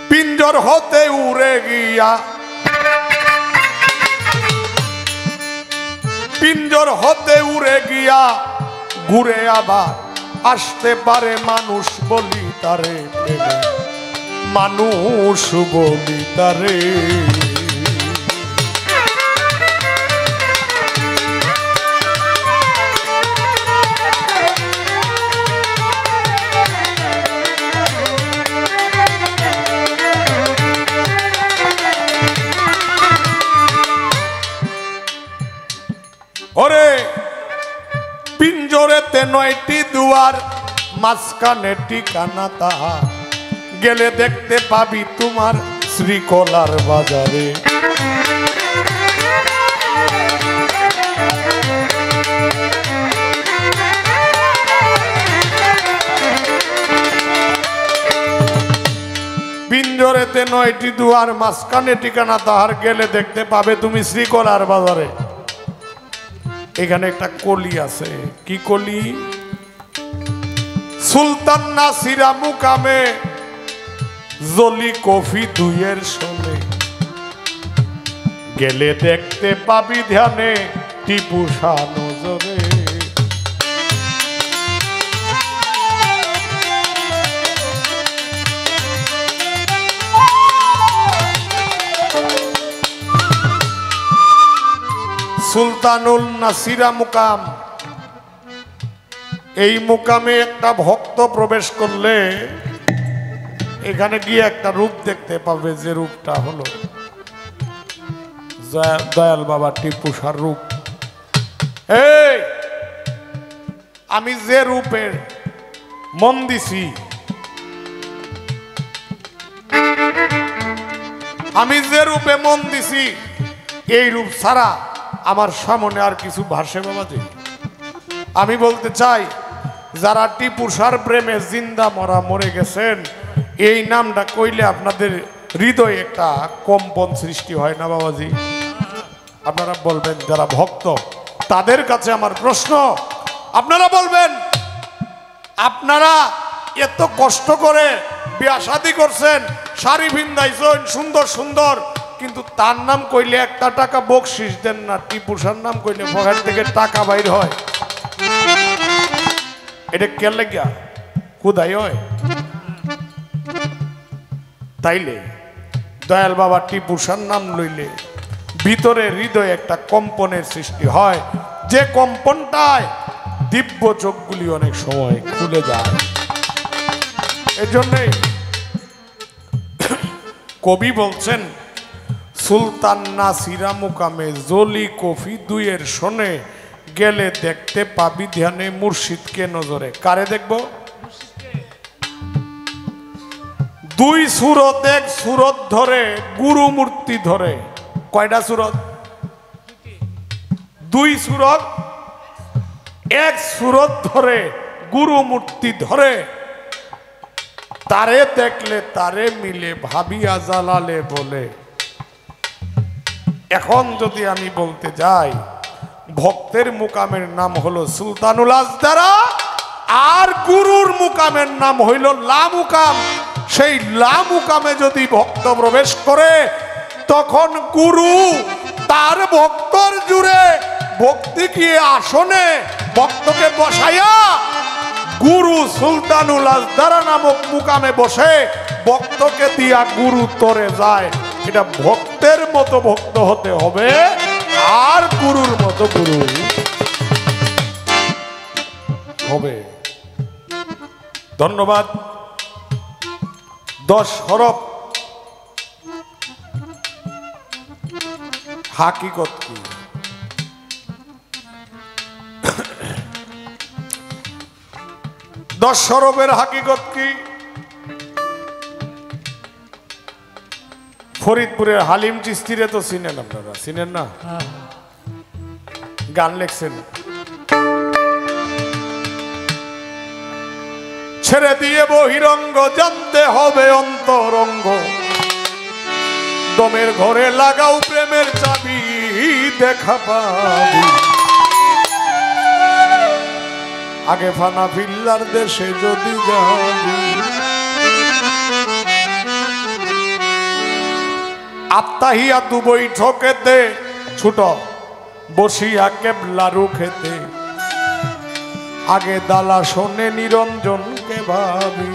পিঞ্জর হতে উড়ে গিয়া, পিঞ্জর হতে উড়ে গিয়া ঘুরে আবার আসতে পারে মানুষ বলি তারে, মানুষ বলি তারে। ওরে পিঞ্জরেতে 9টি দুয়ার, মাঝখানে ঠিকানা তাহা, গেলে দেখতে পাবি তোমার শ্রীকলার বাজারে। পিঞ্জরেতে 9টি দুয়ার, মাঝখানে ঠিকানা তাহার, গেলে দেখতে পাবে তুমি শ্রীকলার বাজারে। এখানে একটা কলি আছে, কি কলি? সুলতান নাসিরা মুকামে জলি কফি দুইয়ের শোনে, গেলে দেখতে পাবি ধ্যানে টিপু শাহ নজরে। সুলতানুল নাসিরা মুকাম, এই মুকামে একটা ভক্ত প্রবেশ করলে এখানে গিয়ে একটা রূপ দেখতে পাবে, যে রূপটা হলো দয়াল বাবা টিপু শাহর রূপ। এই আমি যে রূপের মন দিছি, আমি যে রূপে মন দিছি, এই রূপ ছাড়া আমার সামনে আর কিছু ভাসে বাবাজি। আমি বলতে চাই, যারা টিপু শাহর প্রেমে জিন্দা মরা মরে গেছেন, এই নামটা কইলে আপনাদের হৃদয়ে একটা কম্পন সৃষ্টি হয় না বাবাজি? আপনারা বলবেন, যারা ভক্ত তাদের কাছে আমার প্রশ্ন, আপনারা বলবেন, আপনারা এত কষ্ট করে বিয়া শাদী করছেন, শাড়ি ভিন্দাইছেন সুন্দর সুন্দর, কিন্তু তার নাম কইলে একটা টাকা বকশিস দেন না, টিপু শাহর নাম কইলে পকেট থেকে টাকা বাইর হয়। এটা কে লাগিয়া খুদাই হয়? তাইলে দয়াল বাবা টিপু শাহর নাম লইলে ভিতরে হৃদয়ে একটা কম্পনের সৃষ্টি হয়, যে কম্পনটায় দিব্য চোখগুলি অনেক সময় খুলে যায়। এজন্যই কবি বলছেন, সুলতান নাসিরা মুকামে জলি কফি দুইয়ের শোনে, গেলে দেখতে পাবি ধ্যানে মুর্শিদকে নজরে। কারে দেখব? দুই সুরত, এক সুরত ধরে গুরু মূর্তি ধরে। কয়টা সুরত? দুই সুরত, এক সুরত ধরে গুরু মূর্তি ধরে, তারে দেখলে তারে মিলে ভাবিয়া জালালে বলে। এখন যদি আমি বলতে যাই, ভক্তের মুকামের নাম হলো সুলতানুল আজদারা, আর গুরুর মুকামের নাম হইল লা মুকাম। সেই লা মুকামে যদি ভক্ত প্রবেশ করে, তখন গুরু তার ভক্তর জুড়ে ভক্তি কি আসনে ভক্তকে বসাইয়া গুরু সুলতানুল আজদারা নামক মুকামে বসে ভক্তকে দিয়া গুরু তরে যায়। এটা ভক্তের মতো ভক্ত হতে হবে, আর গুরুর মতো গুরু হবে। ধন্যবাদ। 10 হরফ হাকিকত কি? দশ হরফের হাকিকত কি? ফরিদপুরের হালিম চিস্তিরে তো চিনেন আপনারা, চিনেন না? গান লেখছেন, ছেড়ে দিয়ে বহিরঙ্গ জানতে হবে অন্তরঙ্গ, দমের ঘরে লাগাও প্রেমের চাবি, দেখা পাবি আগে ফানা ফিল্লার দেশে যদি যাবি। আত্মাহিয়া দু বৈঠকেতে ছুট বসিয়া কেবলারু খেতে, আগে দালা শোনে নিরঞ্জনকে ভাবি।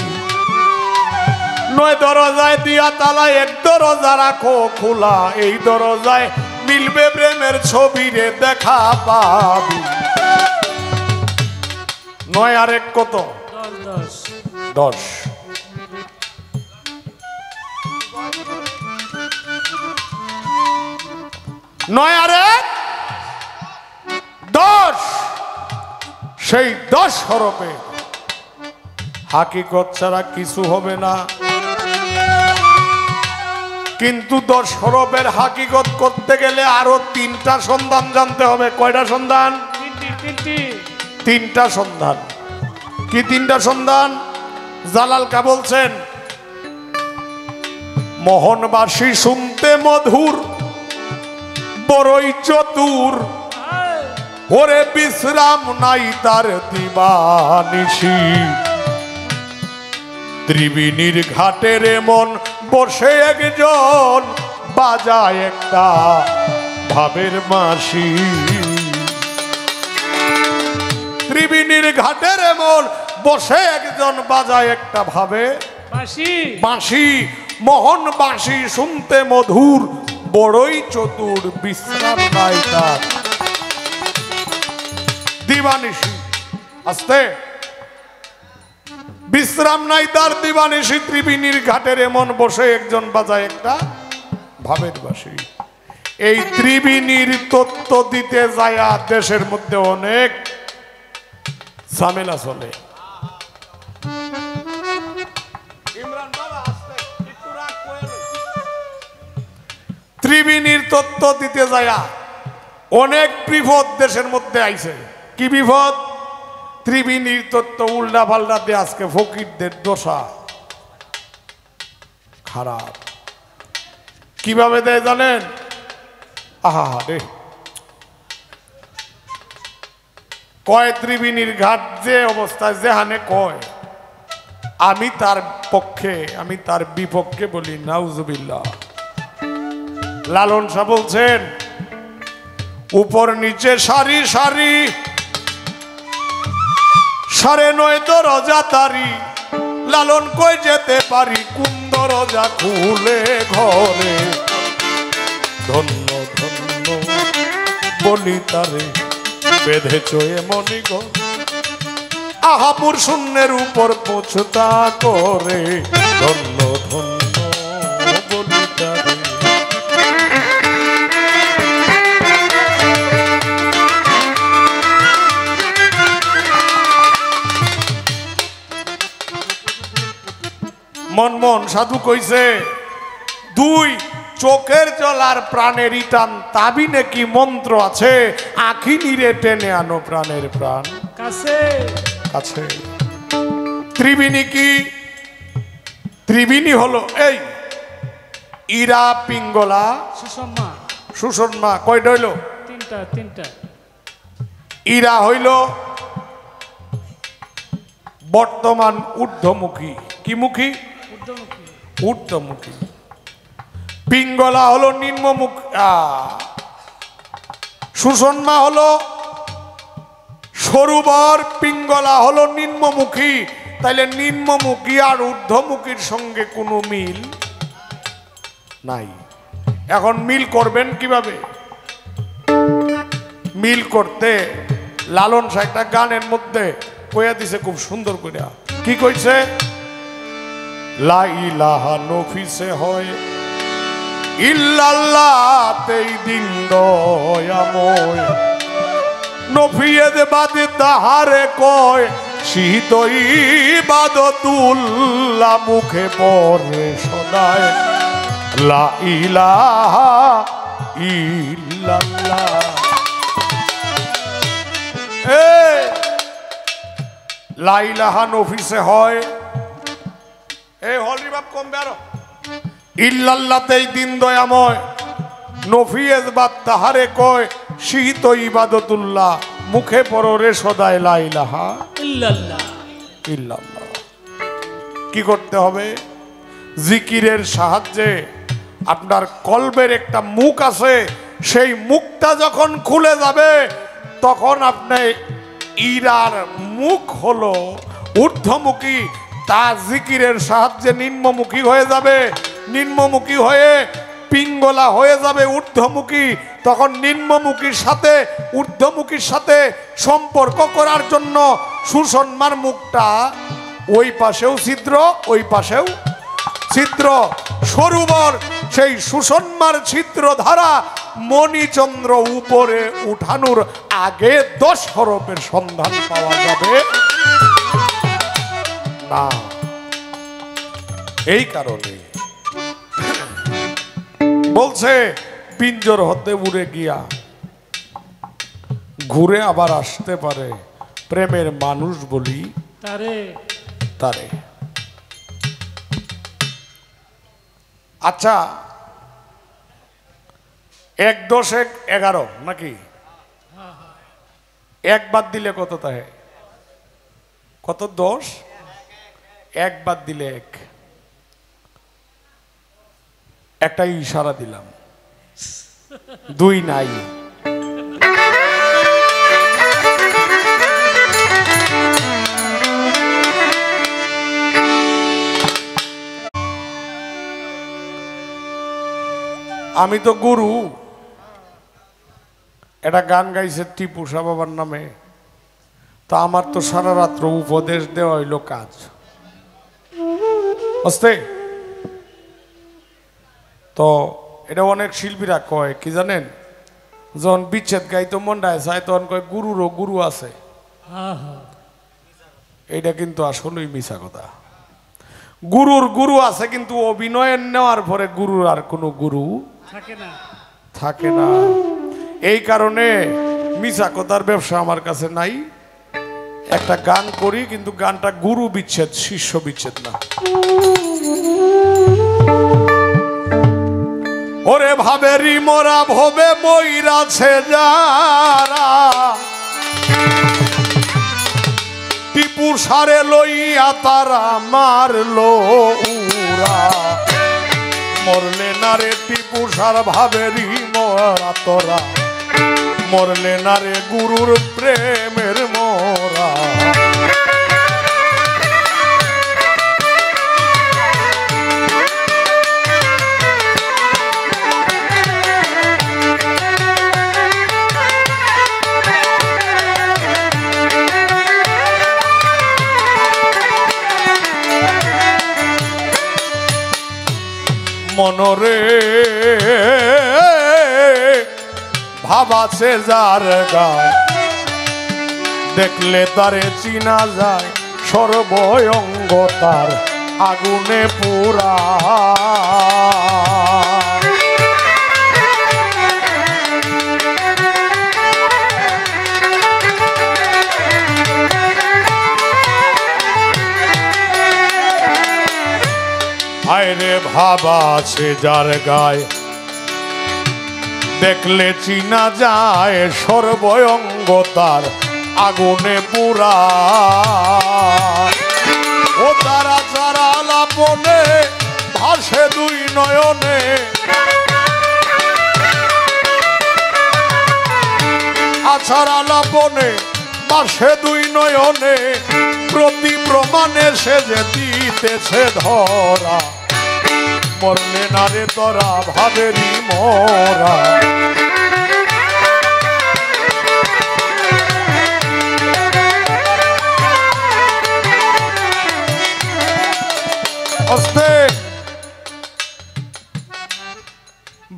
নয় দরজায় দিয়া তালা, এক দরজা রাখো খোলা, এই দরজায় মিলবে প্রেমের ছবি রে, দেখা পাবি। নয় আর এক কত? 10। নয় আর এক 10, সেই 10 হরফে হাকিকত ছাড়া কিছু হবে না। কিন্তু 10 হরফের হাকিকত করতে গেলে আরো 3টা সন্ধান জানতে হবে। কয়টা সন্ধান? 3টা সন্ধান। কি 3টা সন্ধান? জালাল কা বলছেন, মোহনবাসী শুনতে মধুর, বড়ই চতুর, ওরে বিশ্রাম নাই তার দিবানিশি। ত্রিবেণীর ঘাটের এমন বসে একজন, বাজায় একটা ভাবের বাঁশি। ত্রিবেণীর ঘাটের এমন বসে একজন, বাজায় একটা ভাবে বাঁশি। মোহন বাঁশি শুনতে মধুর, বড়ই চতুর, বিশ্রাম নাই তার দিবানিশি। আস্তে, বিশ্রাম নাই তার দিবানিশি। ত্রিবেণীর ঘাটের এমন বসে একজন, বাজায় একটা ভাবের বাঁশি। এই ত্রিবেণীর তত্ত্ব দিতে যায়া দেশের মধ্যে অনেক ঝামেলা চলে। ত্রিবেণীর তত্ত্ব দিতে যায়া অনেক বিপদ দেশের মধ্যে আইছে। কি বিপদ? ত্রিবেণীর তত্ত্ব উল্টা পাল্টা দিয়ে আজকে ফকিরদের দশা খারাপ। কিভাবে দেয় জানেন? আহা রে, কয় ত্রিবেণীর ঘাট যে অবস্থায় যেহানে কয়, আমি তার পক্ষে, আমি তার বিপক্ষে বলি নাউজুবিল্লাহ। লালন শাহ বলছেন, উপর নিচে সারি সারি, 9.5 দরজা তারি, লালন কই যেতে পারি, কোন দরজা খুলে ঘরে, ধন্য ধন্য বলি তারে, বেঁধেছ এমনি গো, আহাপুর শূন্যের উপর পোছতা করে, ধন্য ধন্য বলি তারে। মনমোহন সাধু কইছে, 2 চোখের জল আর প্রাণের টান, তাবি নাকি মন্ত্র আছে, আখি নিরে টেনে আনো প্রাণের প্রাণ কাছে কাছে। ত্রিবেণী কি? ত্রিবেণী হলো এই ইরা, পিঙ্গলা, সুষমা। কয়টা হইল? 3টা। ইরা হইল বর্তমান ঊর্ধ্বমুখী। কি মুখী? ঊর্ধ্বমুখী। পিঙ্গলা হলো নিম্নমুখী, সুষমা হলো সরুবর, পিঙ্গলা হলো নিম্নমুখী। তাইলে নিম্নমুখী আর ঊর্ধ্বমুখীর সঙ্গে কোনো মিল নাই। এখন মিল করবেন কিভাবে? মিল করতে লালন শাহ একটা গানের মধ্যে কইয়া দিছে খুব সুন্দর করে। কি কইছে? লা ইলাহা নফিসে হয় ইল্লাল্লাহতেই দিন দয়াময়, নফিয়েদ বাদে তাহারে কয়, শীত ইবাদতুল্লাহ মুখে পড়ে সদায়, লা ইলাহা ইল্লাল্লাহ। লা ইলাহা নফিসে হয়, এই হলি বাপ কমবে আরো। ইল্লাল্লাহতেই দিন দয়াময়, নফিয়েজ বাদ তাহারে কয় শীত ইবাদতুল্লাহ। মুখে পড়রে সদায় লা ইলাহা ইল্লাল্লাহ। ইল্লাল্লাহ। কি করতে হবে? জিকিরের সাহায্যে আপনার কলবের একটা মুখ আছে, সেই মুখটা যখন খুলে যাবে তখন আপনি ইরার মুখ হলো ঊর্ধ্বমুখী, তা জিকিরের সাহায্যে নিম্নমুখী হয়ে যাবে। নিম্নমুখী হয়ে পিঙ্গলা হয়ে যাবে ঊর্ধ্বমুখী। তখন নিম্নমুখীর সাথে ঊর্ধ্বমুখীর সাথে সম্পর্ক করার জন্য সুষমার মুখটা ওই পাশেও ছিদ্র, ওই পাশেও ছিদ্র, সরুবর। সেই সুষমার ছিদ্র ধারা মণিচন্দ্র উপরে উঠানোর আগে 10 হরফের সন্ধান পাওয়া যাবে না। এই কারণে বলছে পিঞ্জর হতে উড়ে গিয়া ঘুরে আবার আসতে পারে, প্রেমের মানুষ বলি তারে তারে। আচ্ছা, 1 10 1 11 নাকি? 1 বাদ দিলে কত তাহে? কত? 10। 1 বাদ দিলে 1। একটা ইশারা দিলাম, 2 নাই। আমি তো গুরু। এটা গান গাইছে টিপু সাহ বাবার নামে, তা আমার তো সারা রাত্র উপদেশ দেওয়া হইল কাজ। বুঝতে তো এটা অনেক শিল্পীরা কয় কি জানেন, যখন বিচ্ছেদ গাইতো মন্ডায় চায় তখন কয় গুরুরও গুরু আছে। এইটা কিন্তু আসলেই মিছা কথা। গুরুর গুরু আছে, কিন্তু অভিনয়ের নেওয়ার পরে গুরুর আর কোনো গুরু থাকে না। এই কারণে মিছা কথার ব্যবসা আমার কাছে নাই। একটা গান করি, কিন্তু গানটা গুরু বিচ্ছেদ, শিষ্য বিচ্ছেদ না। ওরে ভাবেরি মোরা ভবে বইরাছে যারা, টিপু সারে লইয়া তারা মারলো উরা। মরলে না রে টিপু সার ভাবেরি মোরা তোরা, মরলে না রে গুরুর প্রেমের মোরা। মনরে ভাবাছে যার গায়, দেখলে তারে চিনা যায়, সর্বঙ্গ তার আগুনে পুরা। আইরে ভাবা আছে যার গায়, দেখলে চিনা যায়, সর্বঙ্গ তার আগুনে পুরা। ও তারা যারা লাপনে ভাসে 2 নয়নে, আছাড়া লাপনে ভাসে 2 নয়নে, প্রতি প্রমাণে সে যে দিতেছে ধরা। মরলে না রে তোরা ভাবেরি মোরা।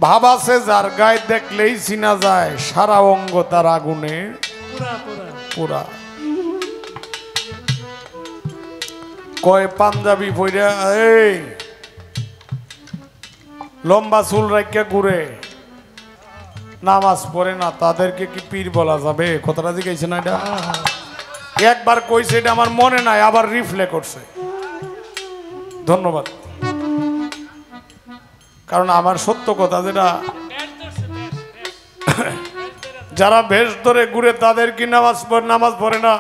ভাবাছে যার গায়ে দেখলেই চিনা যায়, সারা অঙ্গ তার আগুনে পুরা। কয় পাঞ্জাবি পইরা, এই লম্বা চুল রাখিয়া ঘুরে, নামাজ পড়ে না, তাদেরকে কি পীর বলা যাবে? কথাটা জিজ্ঞাসা না, এটা একবার কইছে, এটা আমার মনে নাই, আবার রিফ্লে করছে। ধন্যবাদ। কারণ আমার সত্য কথা যেটা, যারা ভেষ ধরে ঘুরে তাদের কি নামাজ পড়ে না,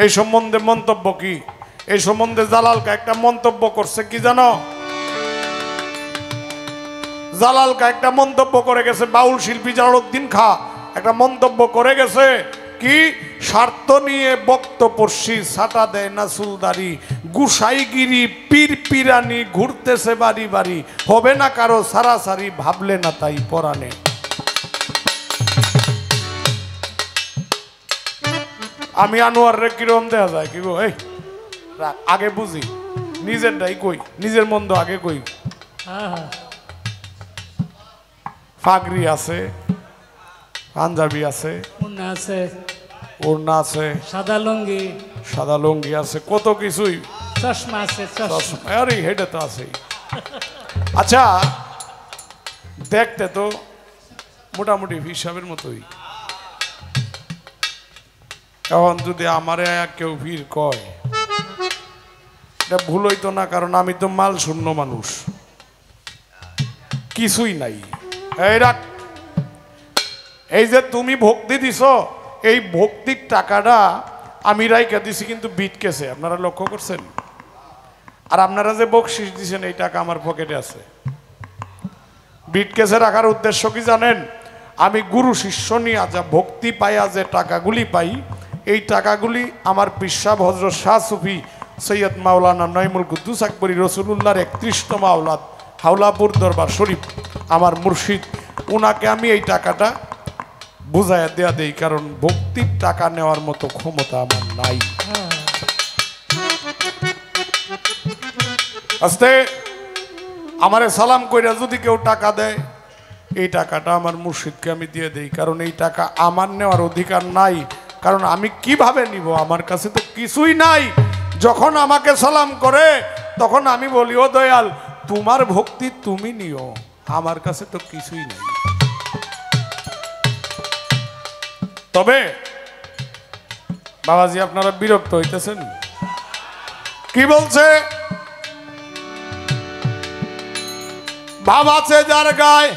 এই সম্বন্ধে মন্তব্য কি? এই সম্বন্ধে জালালকা একটা মন্তব্য করছে কি জানো? জালালকা একটা মন্তব্য করে গেছে, বাউল শিল্পী জালালউদ্দিন খাঁ একটা মন্তব্য করে গেছে কি, স্বার্থ নিয়ে বক্তপর্ষি ছাটা দেয় না চুলদারি, গুসাইগিরি পীর পিরানি ঘুরতেছে বাড়ি বাড়ি, হবে না কারো সারাসারি, ভাবলে না তাই পরাণে। আমি আনোয়ার রে কিরম দেখা যায় কি গো? এই আগে বুঝি নিজেরটাই কই, নিজের মন্দ আগে কই। পাগড়ি আছে, পাঞ্জাবি আছে, ওড়না আছে, সাদা লুঙ্গি আছে, কত কিছুই, চশমা আছে, আরে হেডে তো আছে। আচ্ছা, দেখতে তো মোটামুটি হিসাবের মতোই। এখন যদি আমারে কেউ ভিড় কয়, এটা ভুল হইতো না, কারণ আমি তো মাল শূন্য মানুষ, কিছুই নাই। এই রাখ, এই যে তুমি ভক্তি দিছ, এই ভক্তির টাকাটা আমি রাইকা দিছি কিন্তু বিট কেসে, আপনারা লক্ষ্য করছেন? আর আপনারা যে বকশিস দিছেন, এই টাকা আমার পকেটে আছে। বিট কেসে রাখার উদ্দেশ্য কি জানেন? আমি গুরু শিষ্য নিয়ে যা ভক্তি পাইয়া যে টাকাগুলি পাই, এই টাকাগুলি আমার পিসাব হযরত শাহ সুফি সৈয়দ মাওলানা নঈমুল কুদ্দুস আকবরী রসুলুল্লাহর 31তম আওলাদ হাওলাপুর দরবার শরীফ আমার মুর্শিদ, উনাকে আমি এই টাকাটা বুঝাইয়া দেয়া দেই, কারণ ভক্তির টাকা নেওয়ার মতো ক্ষমতা আমার নাই। আস্তে আমারে সালাম কইরা যদি কেউ টাকা দেয়, এই টাকাটা আমার মুর্শিদকে আমি দিয়ে দেই, কারণ এই টাকা আমার নেওয়ার অধিকার নাই। কারণ আমি কিভাবে নিব? আমার কাছে তো কিছুই নাই। যখন আমাকে সালাম করে তখন আমি বলি, ও দয়াল, তোমার ভক্তি তুমি নিও, আমার কাছে তো কিছুই নাই। তবে বাবাজি আপনারা বিরক্ত হইতেছেন? কি বলছে? ভাব আছে যার গায়ে,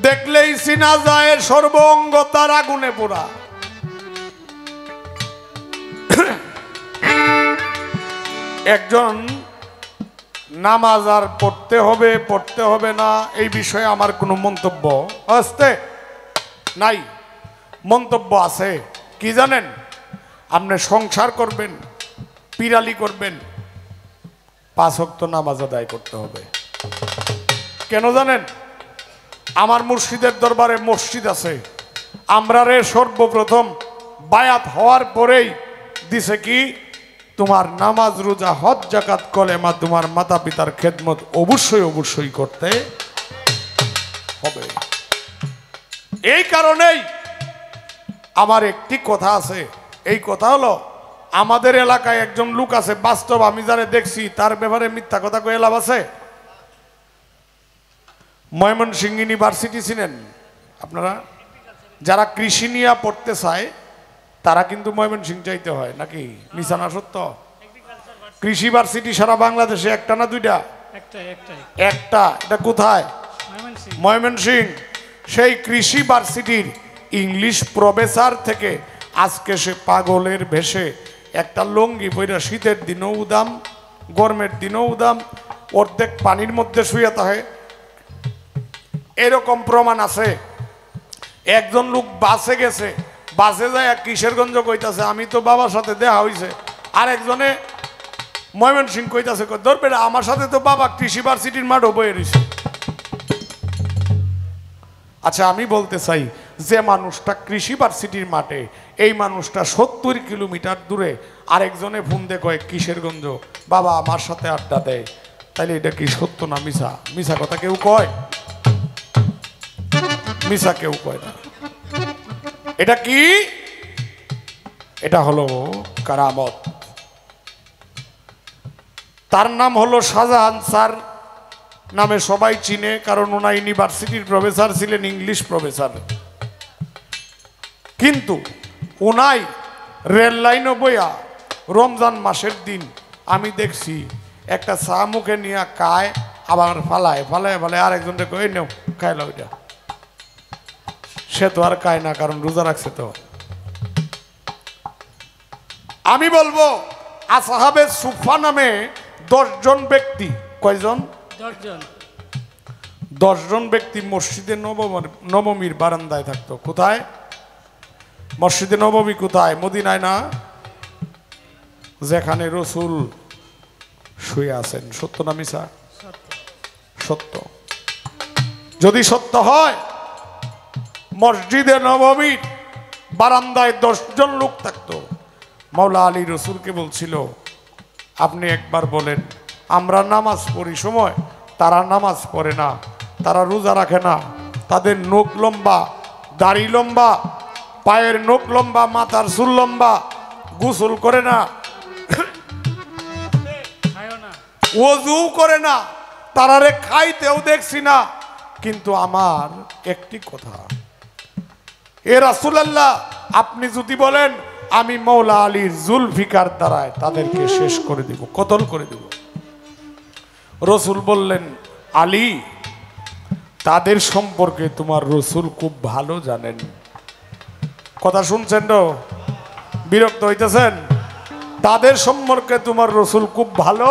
দেখলেই চিনা যায়, সর্বঙ্গ তার আগুনে পোড়া। একজন নামাজ আর পড়তে হবে না, এই বিষয়ে আমার কোনো মন্তব্য আসতে নাই। মন্তব্য আছে কি জানেন? আপনি সংসার করবেন, পিরালি করবেন, 5 ওয়াক্ত নামাজ আদায় করতে হবে। কেন জানেন? আমার মুর্শিদের দরবারে মসজিদ আছে। আমরা রে সর্বপ্রথম বায়াত হওয়ার পরেই দিছে কি, তোমার নামাজ রোজা হজ যাকাত কলেমা, তোমার মাতা পিতার খেদমত অবশ্যই করতে হবে। এই কারণেই আমার একটি কথা আছে, এই কথা হলো, আমাদের এলাকায় একজন লোক আছে, বাস্তব আমি যারা দেখছি, তার ব্যাপারে মিথ্যা কথা কয়ে লাভ আছে? ময়মনসিংহ ইউনিভার্সিটি চিনেন আপনারা? যারা কৃষি নিয়ে পড়তে চায় তারা কিন্তু ময়মনসিংহ যাইতে হয়, নাকি মিছা না সত্য? কৃষি ভার্সিটি সারা বাংলাদেশে একটা না দুইটা? একটা। এটা কোথায়? ময়মনসিংহ। সেই কৃষি ভার্সিটির ইংলিশ প্রফেসর থেকে আজকে সে পাগলের ভেসে একটা লুঙ্গি পইরা, শীতের দিনও উদাম, গরমের দিনও উদাম, অর্ধেক পানির মধ্যে শুয়ে থাকে। এরকম প্রমাণ আছে। একজন লোক বাসে গেছে, বাসে যায় কিশোরগঞ্জ কইতাছে আমি তো বাবার সাথে দেখা হইছে, আর একজনে ময়মনসিংহ কইতাছে ধরবে আমার সাথে তো বাবা কৃষি ভার্সিটির মাঠও বয়ে রয়েছে। আচ্ছা, আমি বলতে চাই, যে মানুষটা কৃষি ভার্সিটির মাঠে, এই মানুষটা 70 কিলোমিটার দূরে আরেকজনে ফোন দিয়ে কয় কিশোরগঞ্জ, বাবা আমার সাথে আড্ডা দেয়, তাইলে এটা কি সত্য না মিছা? মিছা কথা কেউ কয়? মিছা কেউ কয় না। এটা কি? এটা হলো কারামত। তার নাম হলো শাহজাহান স্যার, নামে সবাই চিনে, কারণ ওনা ইউনিভার্সিটির প্রফেসর ছিলেন, ইংলিশ প্রফেসর। কিন্তু ওনাই রেল লাইনও বইয়া রমজান মাসের দিন আমি দেখছি একটা চা মুখে নিয়ে খায়, আবার ফালায় ফালায় ফালায় আরেকজনকে কই নেও খাইল ওইটা। সে তো আর খায় না, কারণ রোজা রাখছে। তো আমি বলবো আসহাবে সুফা নামে 10 জন ব্যক্তি, কয়জন? 10 জন ব্যক্তি মসজিদে নবমীর বারান্দায় থাকতো। কোথায়? মসজিদে নববী কোথায়? মদিনায় না? যেখানে রসুল শুয়ে আছেন। সত্য না মিছা? সত্য। যদি সত্য হয় মসজিদে নববীর বারান্দায় 10 জন লোক থাকতো। মাওলা আলী রসুলকে বলছিল, আপনি একবার বলেন আমরা নামাজ পড়ি সময় তারা নামাজ পড়ে না, তারা রোজা রাখে না, তাদের নখ লম্বা, দাড়ি লম্বা, পায়ের নখ লম্বা, মাথার চুল লম্বা, গোসল করে না, ওযু করে না, তারারে খাইতেও দেখছি না। কিন্তু আমার একটি কথা, এ রাসূলুল্লাহ আপনি যদি বলেন আমি মাওলা আলীর জুলফিকার দ্বারায় তাদেরকে শেষ করে দিব, কতল করে দিব। রসুল বললেন, আলী তাদের সম্পর্কে তোমার রসুল খুব ভালো জানেন। কথা শুনছেন তো? বিরক্ত হইতেছেন? তাদের সম্পর্কে তোমার রসুল খুব ভালো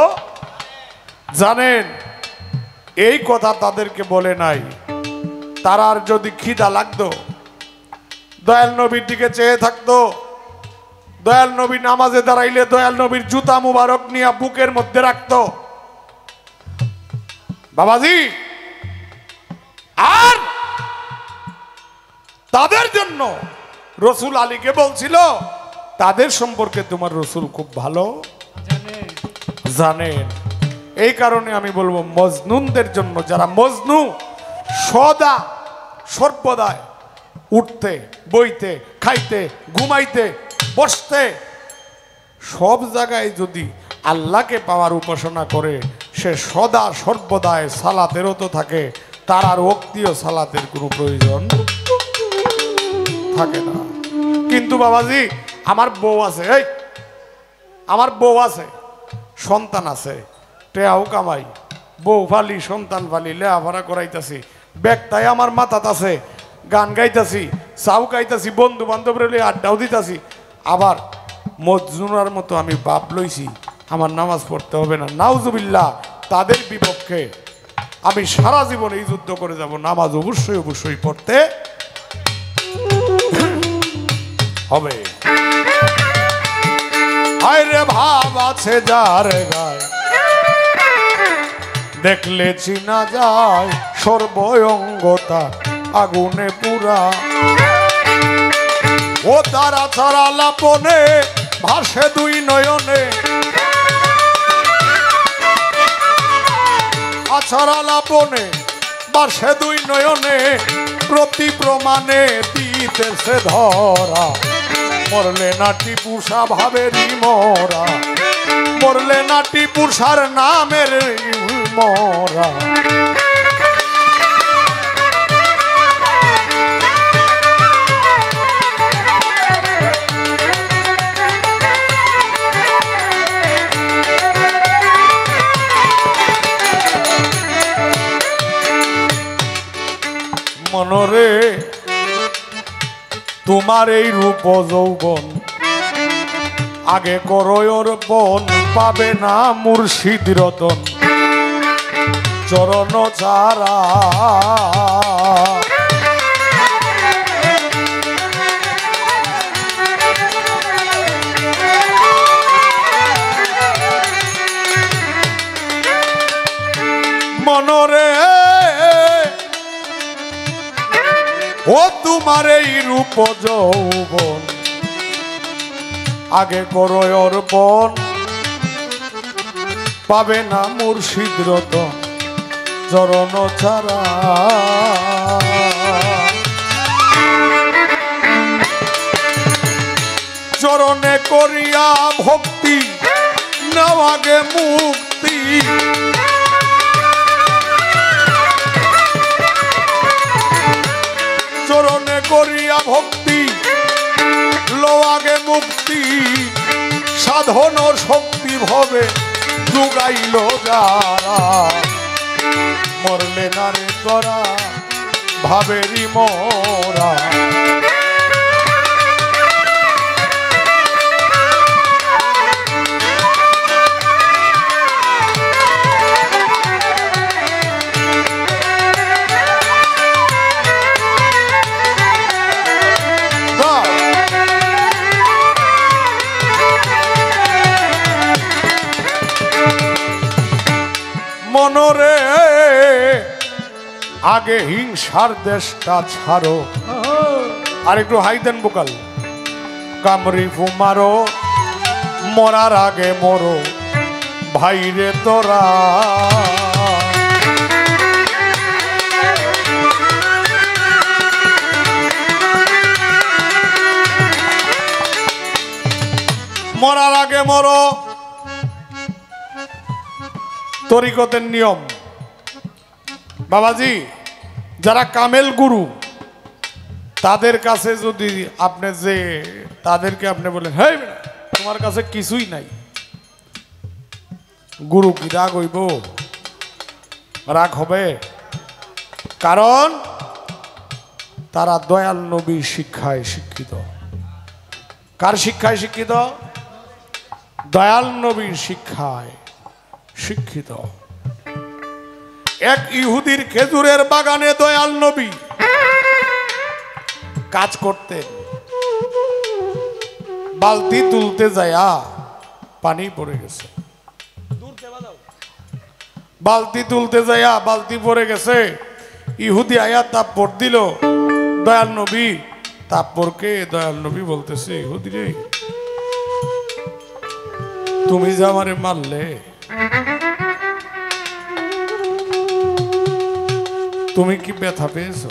জানেন। এই কথা তাদেরকে বলে নাই। তারা আর যদি খিদা লাগতো দয়াল নবীর দিকে চেয়ে থাকতো, দয়াল নবী নামাজে দাঁড়াইলে দয়াল নবীর জুতা মুবারক নিয়ে বুকের মধ্যে রাখতো বাবাজি। আর তাদের জন্য রসুল আলীকে বলছিল তাদের সম্পর্কে তোমার রসুল খুব ভালো জানেন। এই কারণে আমি বলবো মজনুনদের জন্য, যারা মজনু সদা সর্বদায় উঠতে, বইতে, খাইতে, ঘুমাইতে, বসতে সব জায়গায় যদি আল্লাহকে পাওয়ার উপাসনা করে, সে সদা সর্বদায় সালাতেরও তো থাকে, তার আর ওক্তীয় সালাতের কোনো প্রয়োজন থাকে না। কিন্তু বাবাজি আমার বউ আছে, এই আমার বউ আছে, সন্তান আছে, টেয়াও কামাই, বউ ফালি, সন্তান ফালি, লেহাফাড়া করাইতাছি, ব্যাগটাই আমার মাথাত আছে, গান গাইতাছি, চাও গাইতাছি, বন্ধু বান্ধব রেলে আড্ডাও দিতাছি। আবার মজনুনার মতো আমি বাপ লইছি, আমার নামাজ পড়তে হবে না। নাউজুবিল্লাহ, তাদের বিপক্ষে আমি সারা জীবন এই যুদ্ধ করে যাব। নামাজ অবশ্যই অবশ্যই পড়তে হবে। আরে ভাব আছে যার গায়, দেখলে চিনা যায়, সর্বঙ্গতা আগুনে পুরা। ও তারা ছাড়া লাপনে ভাসে দুই নয়নে, আছাড়া লাপনে ভাসে দুই নয়নে, প্রতি প্রমাণে দিতেছে ধরা। মরলে নাটি পুষা ভাবেরই মরা, মরলে নাটি পুষার নামের মরা। মনরে তোমার এই রূপ যৌবন, আগে করয় অর্পণ, পাবে না মুর্শিদ রতন চরণ ছাড়া। মনরে ও তোমার এই রূপ যৌবন, আগে করয় অর্পণ, পাবে না মুর্শিদ রতন চরণ ছাড়া। চরণে করিয়া ভক্তি নাও আগে মুক্তি, চরণে করিয়া ভক্তি লো আগে মুক্তি সাধন শক্তি ভবে যুগাইল যারা মরলে না রে তোরা ভাবেরি মোরা মনরে আগে হিংসার দেশটা ছাড়ো আর একটু হাই দেন বোকাল কামড়ি ফুমারো মরার আগে মরো ভাইরে তোরা মরার আগে মরো তরিকতের নিয়ম বাবাজি যারা কামেল গুরু তাদের কাছে যদি আপনি যে তাদেরকে আপনি বলেন হেই তোমার কাছে কিছুই নাই গুরু কি রাগ হইব রাগ হবে কারণ তারা দয়াল নবীর শিক্ষায় শিক্ষিত কার শিক্ষায় শিক্ষিত দয়াল নবীর শিক্ষায় শিক্ষিত এক ইহুদির খেজুরের বাগানে দয়াল নবী কাজ করতেন বালতি তুলতে যায়া পানি পড়ে গেছে বালতি তুলতে যায়া বালতি পড়ে গেছে ইহুদি আয়া তাপ্পর দিল দয়াল নবী তাপ্পরকে দয়াল নবী বলতেছে ইহুদি রে তুমি যে আমারে মারলে তুমি কি ব্যথা পেয়েছো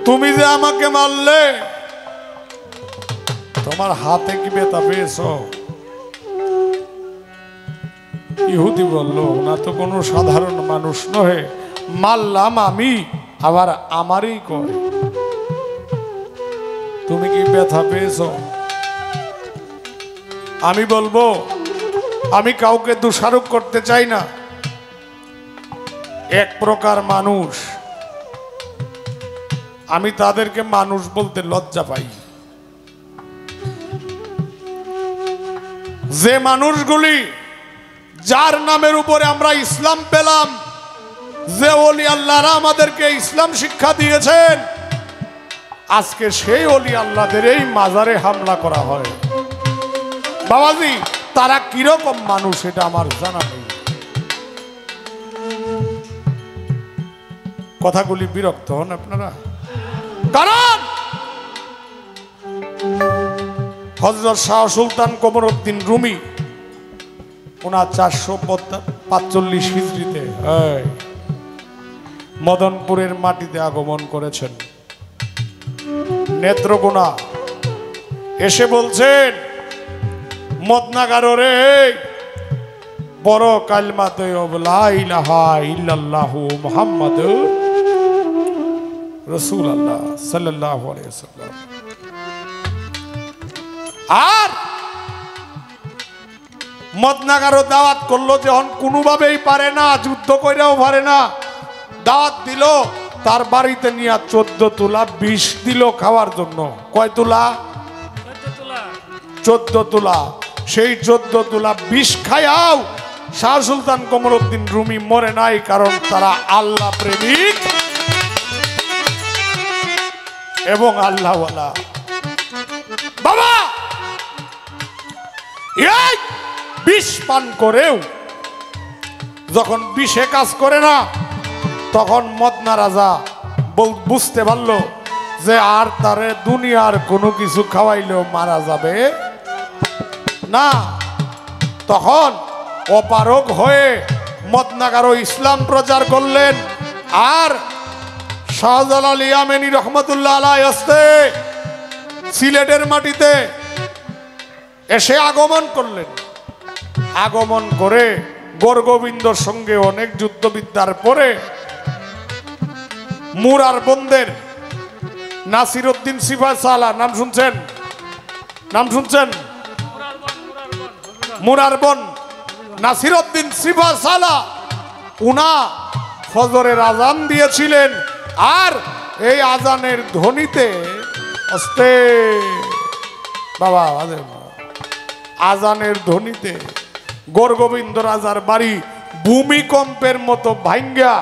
তুমি যে আমাকে মারলে তোমার হাতে কি ব্যথা পেয়েছো ইহুদি বলল না তো কোনো সাধারণ মানুষ নহে মারলাম আমি আবার আমারই কয় তুমি কি ব্যথা পেয়েছো আমি বলবো আমি কাউকে দোষারোপ করতে চাই না এক প্রকার মানুষ আমি তাদেরকে মানুষ বলতে লজ্জা পাই যে মানুষগুলি যার নামের উপরে আমরা ইসলাম পেলাম যে ওলি আল্লাহরা আমাদেরকে ইসলাম শিক্ষা দিয়েছেন আজকে সেই ওলি আল্লাহদের এই মাজারে হামলা করা হয় বাবাজি তারা কিরকম মানুষ এটা আমার জানা নেই কথাগুলি বিরক্ত হন আপনারা কারণ হযরত শাহ সুলতান কমরউদ্দিন রুমি ওনার 445 হিজরিতে মদনপুরের মাটিতে আগমন করেছেন নেত্রকোনা এসে বলছেন মদনাগারে বড় কালিমাতে লা ইলাহা ইল্লাল্লাহু মুহাম্মাদুর রাসূলুল্লাহ সাল্লাল্লাহু আলাইহি ওয়াসাল্লাম আর মদনাগারও দাওয়াত করলো যখন কোনোভাবেই পারে না যুদ্ধ কইরাও পারে না দাওয়াত দিল তার বাড়িতে নিয়ে 14 তোলা বিষ দিল খাওয়ার জন্য কয় তোলা 14 তোলা সেই 14 তোলা বিষ খায়াও শাহ সুলতান কমরউদ্দিন রুমি মরে নাই কারণ তারা আল্লাহ প্রেমিক এবং আল্লাহওয়ালা বাবা এই বিষ পান করেও যখন বিষে কাজ করে না তখন মদনা রাজা বুঝতে পারলো যে আর তারে দুনিয়ার কোনো কিছু খাওয়াইলেও মারা যাবে না তখন অপারগ হয়ে মদনাগারো ইসলাম প্রচার করলেন আর শাহজালাল ইয়ামেনী রহমতুল্লাহ আলাইহি আসতে সিলেটের মাটিতে এসে আগমন করলেন আগমন করে গৌরগোবিন্দর সঙ্গে অনেক যুদ্ধবিদ্যার পরে মুরার বন্দের নাসির উদ্দিন সিপাহ সালা নাম শুনছেন? নাম শুনছেন? মুরার বন নাসির উদ্দিন সিপাহ সালা উনা ফজরের আজান দিয়েছিলেন। আর এই আজানের ধ্বনিতে আস্তে বাবা আজানের ধ্বনিতে গৌরগোবিন্দ রাজার বাড়ি ভূমিকম্পের মতো ভাঙ্গা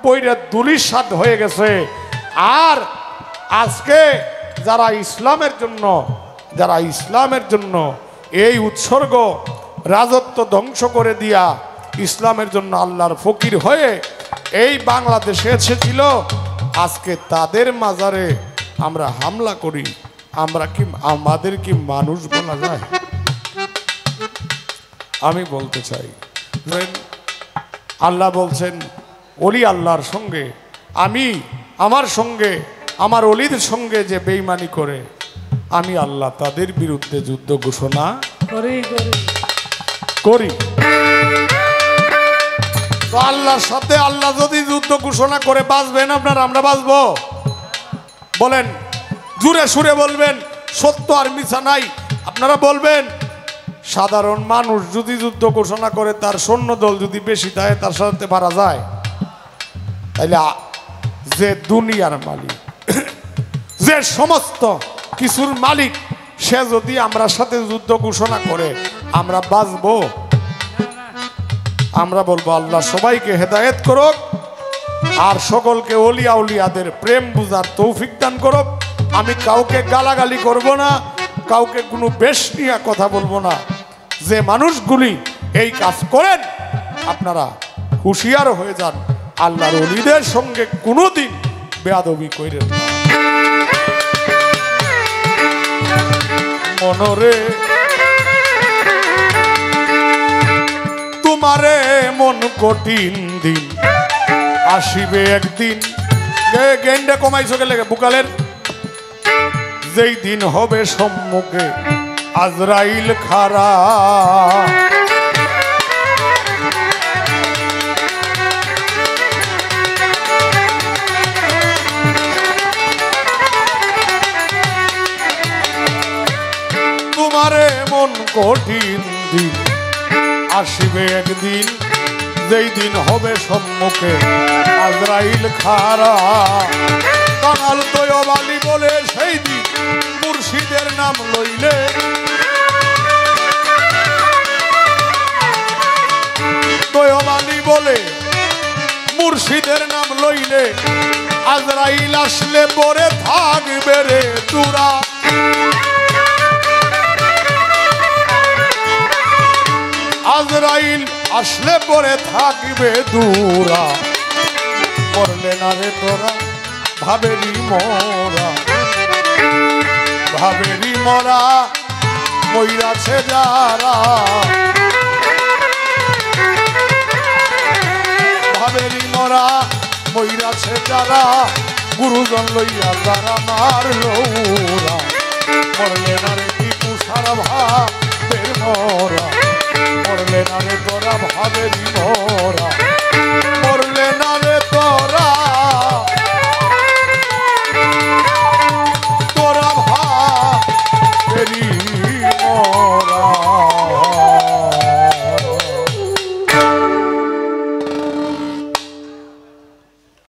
পইরা ধূলিসাৎ হয়ে গেছে। আর আজকে যারা ইসলামের জন্য এই উৎসর্গ রাজত্ব ধ্বংস করে দিয়া ইসলামের জন্য আল্লাহর ফকির হয়ে এই বাংলাদেশে এসেছিল, আজকে তাদের মাজারে আমরা হামলা করি। আমাদের কি মানুষ বলা যায়? আমি বলতে চাই আল্লাহ বলছেন ওলি আল্লাহর সঙ্গে আমার অলির সঙ্গে যে বেঈমানি করে আমি আল্লাহ তাদের বিরুদ্ধে যুদ্ধ ঘোষণা করি। তো আল্লাহর সাথে আল্লাহ যদি যুদ্ধ ঘোষণা করে বাঁচবেন আপনার, আমরা বাঁচবো? বলেন, জুড়ে সুরে বলবেন সত্য আর মিছা নাই। আপনারা বলবেন সাধারণ মানুষ যদি যুদ্ধ ঘোষণা করে তার সৈন্যদল যদি বেশি থাকে তার সাথে পারা যায়? তাইলে যে দুনিয়ার মালিক, যে সমস্ত কিছুর মালিক, সে যদি আমরা সাথে যুদ্ধ ঘোষণা করে আমরা বাঁচবো? আমরা বলবো আল্লাহ সবাইকে হেদায়েত করুক আর সকলকে ওলিয়া উলিয়াদের প্রেম বুঝার তৌফিক দান করুক। আমি কাউকে গালাগালি করব না, কাউকে কোনো বেশ নিয়ে কথা বলবো না। যে মানুষগুলি এই কাজ করেন আপনারা হুঁশিয়ার হয়ে যান, আল্লাহর ওলিদের সঙ্গে কোনোদিন বেয়াদবি করেন না। মনরে তোমারে মন কঠিন দিন আসিবে একদিন। গেন্ডে কমাইছো গেলে বুকালের, যেই দিন হবে সম্মুখে আজরাইল খারা। তোমারে মন কঠিন দিন আসিবে একদিন, যেই দিন হবে সম্মুখে আজরাইল খারা। কাঙাল তৈবালি বলে সেই দিন মুর্শিদের নাম লইলে, তৈবালি বলে মুর্শিদের নাম লইলে আজরাইল আসলে পরে থাকবে রে তুরা। আজরাইল আসলে পরে থাকবে দূরা। করলে না রে তোরা ভাবেরি মরা, ভাবেরি মরা মইরাছে যারা, ভাবেরি মরা মইরাছে যারা, গুরুজন লইয়া যারা মারলো ওরা। করলে না রে টিপু সারা ভাবের মরা, করলে না রে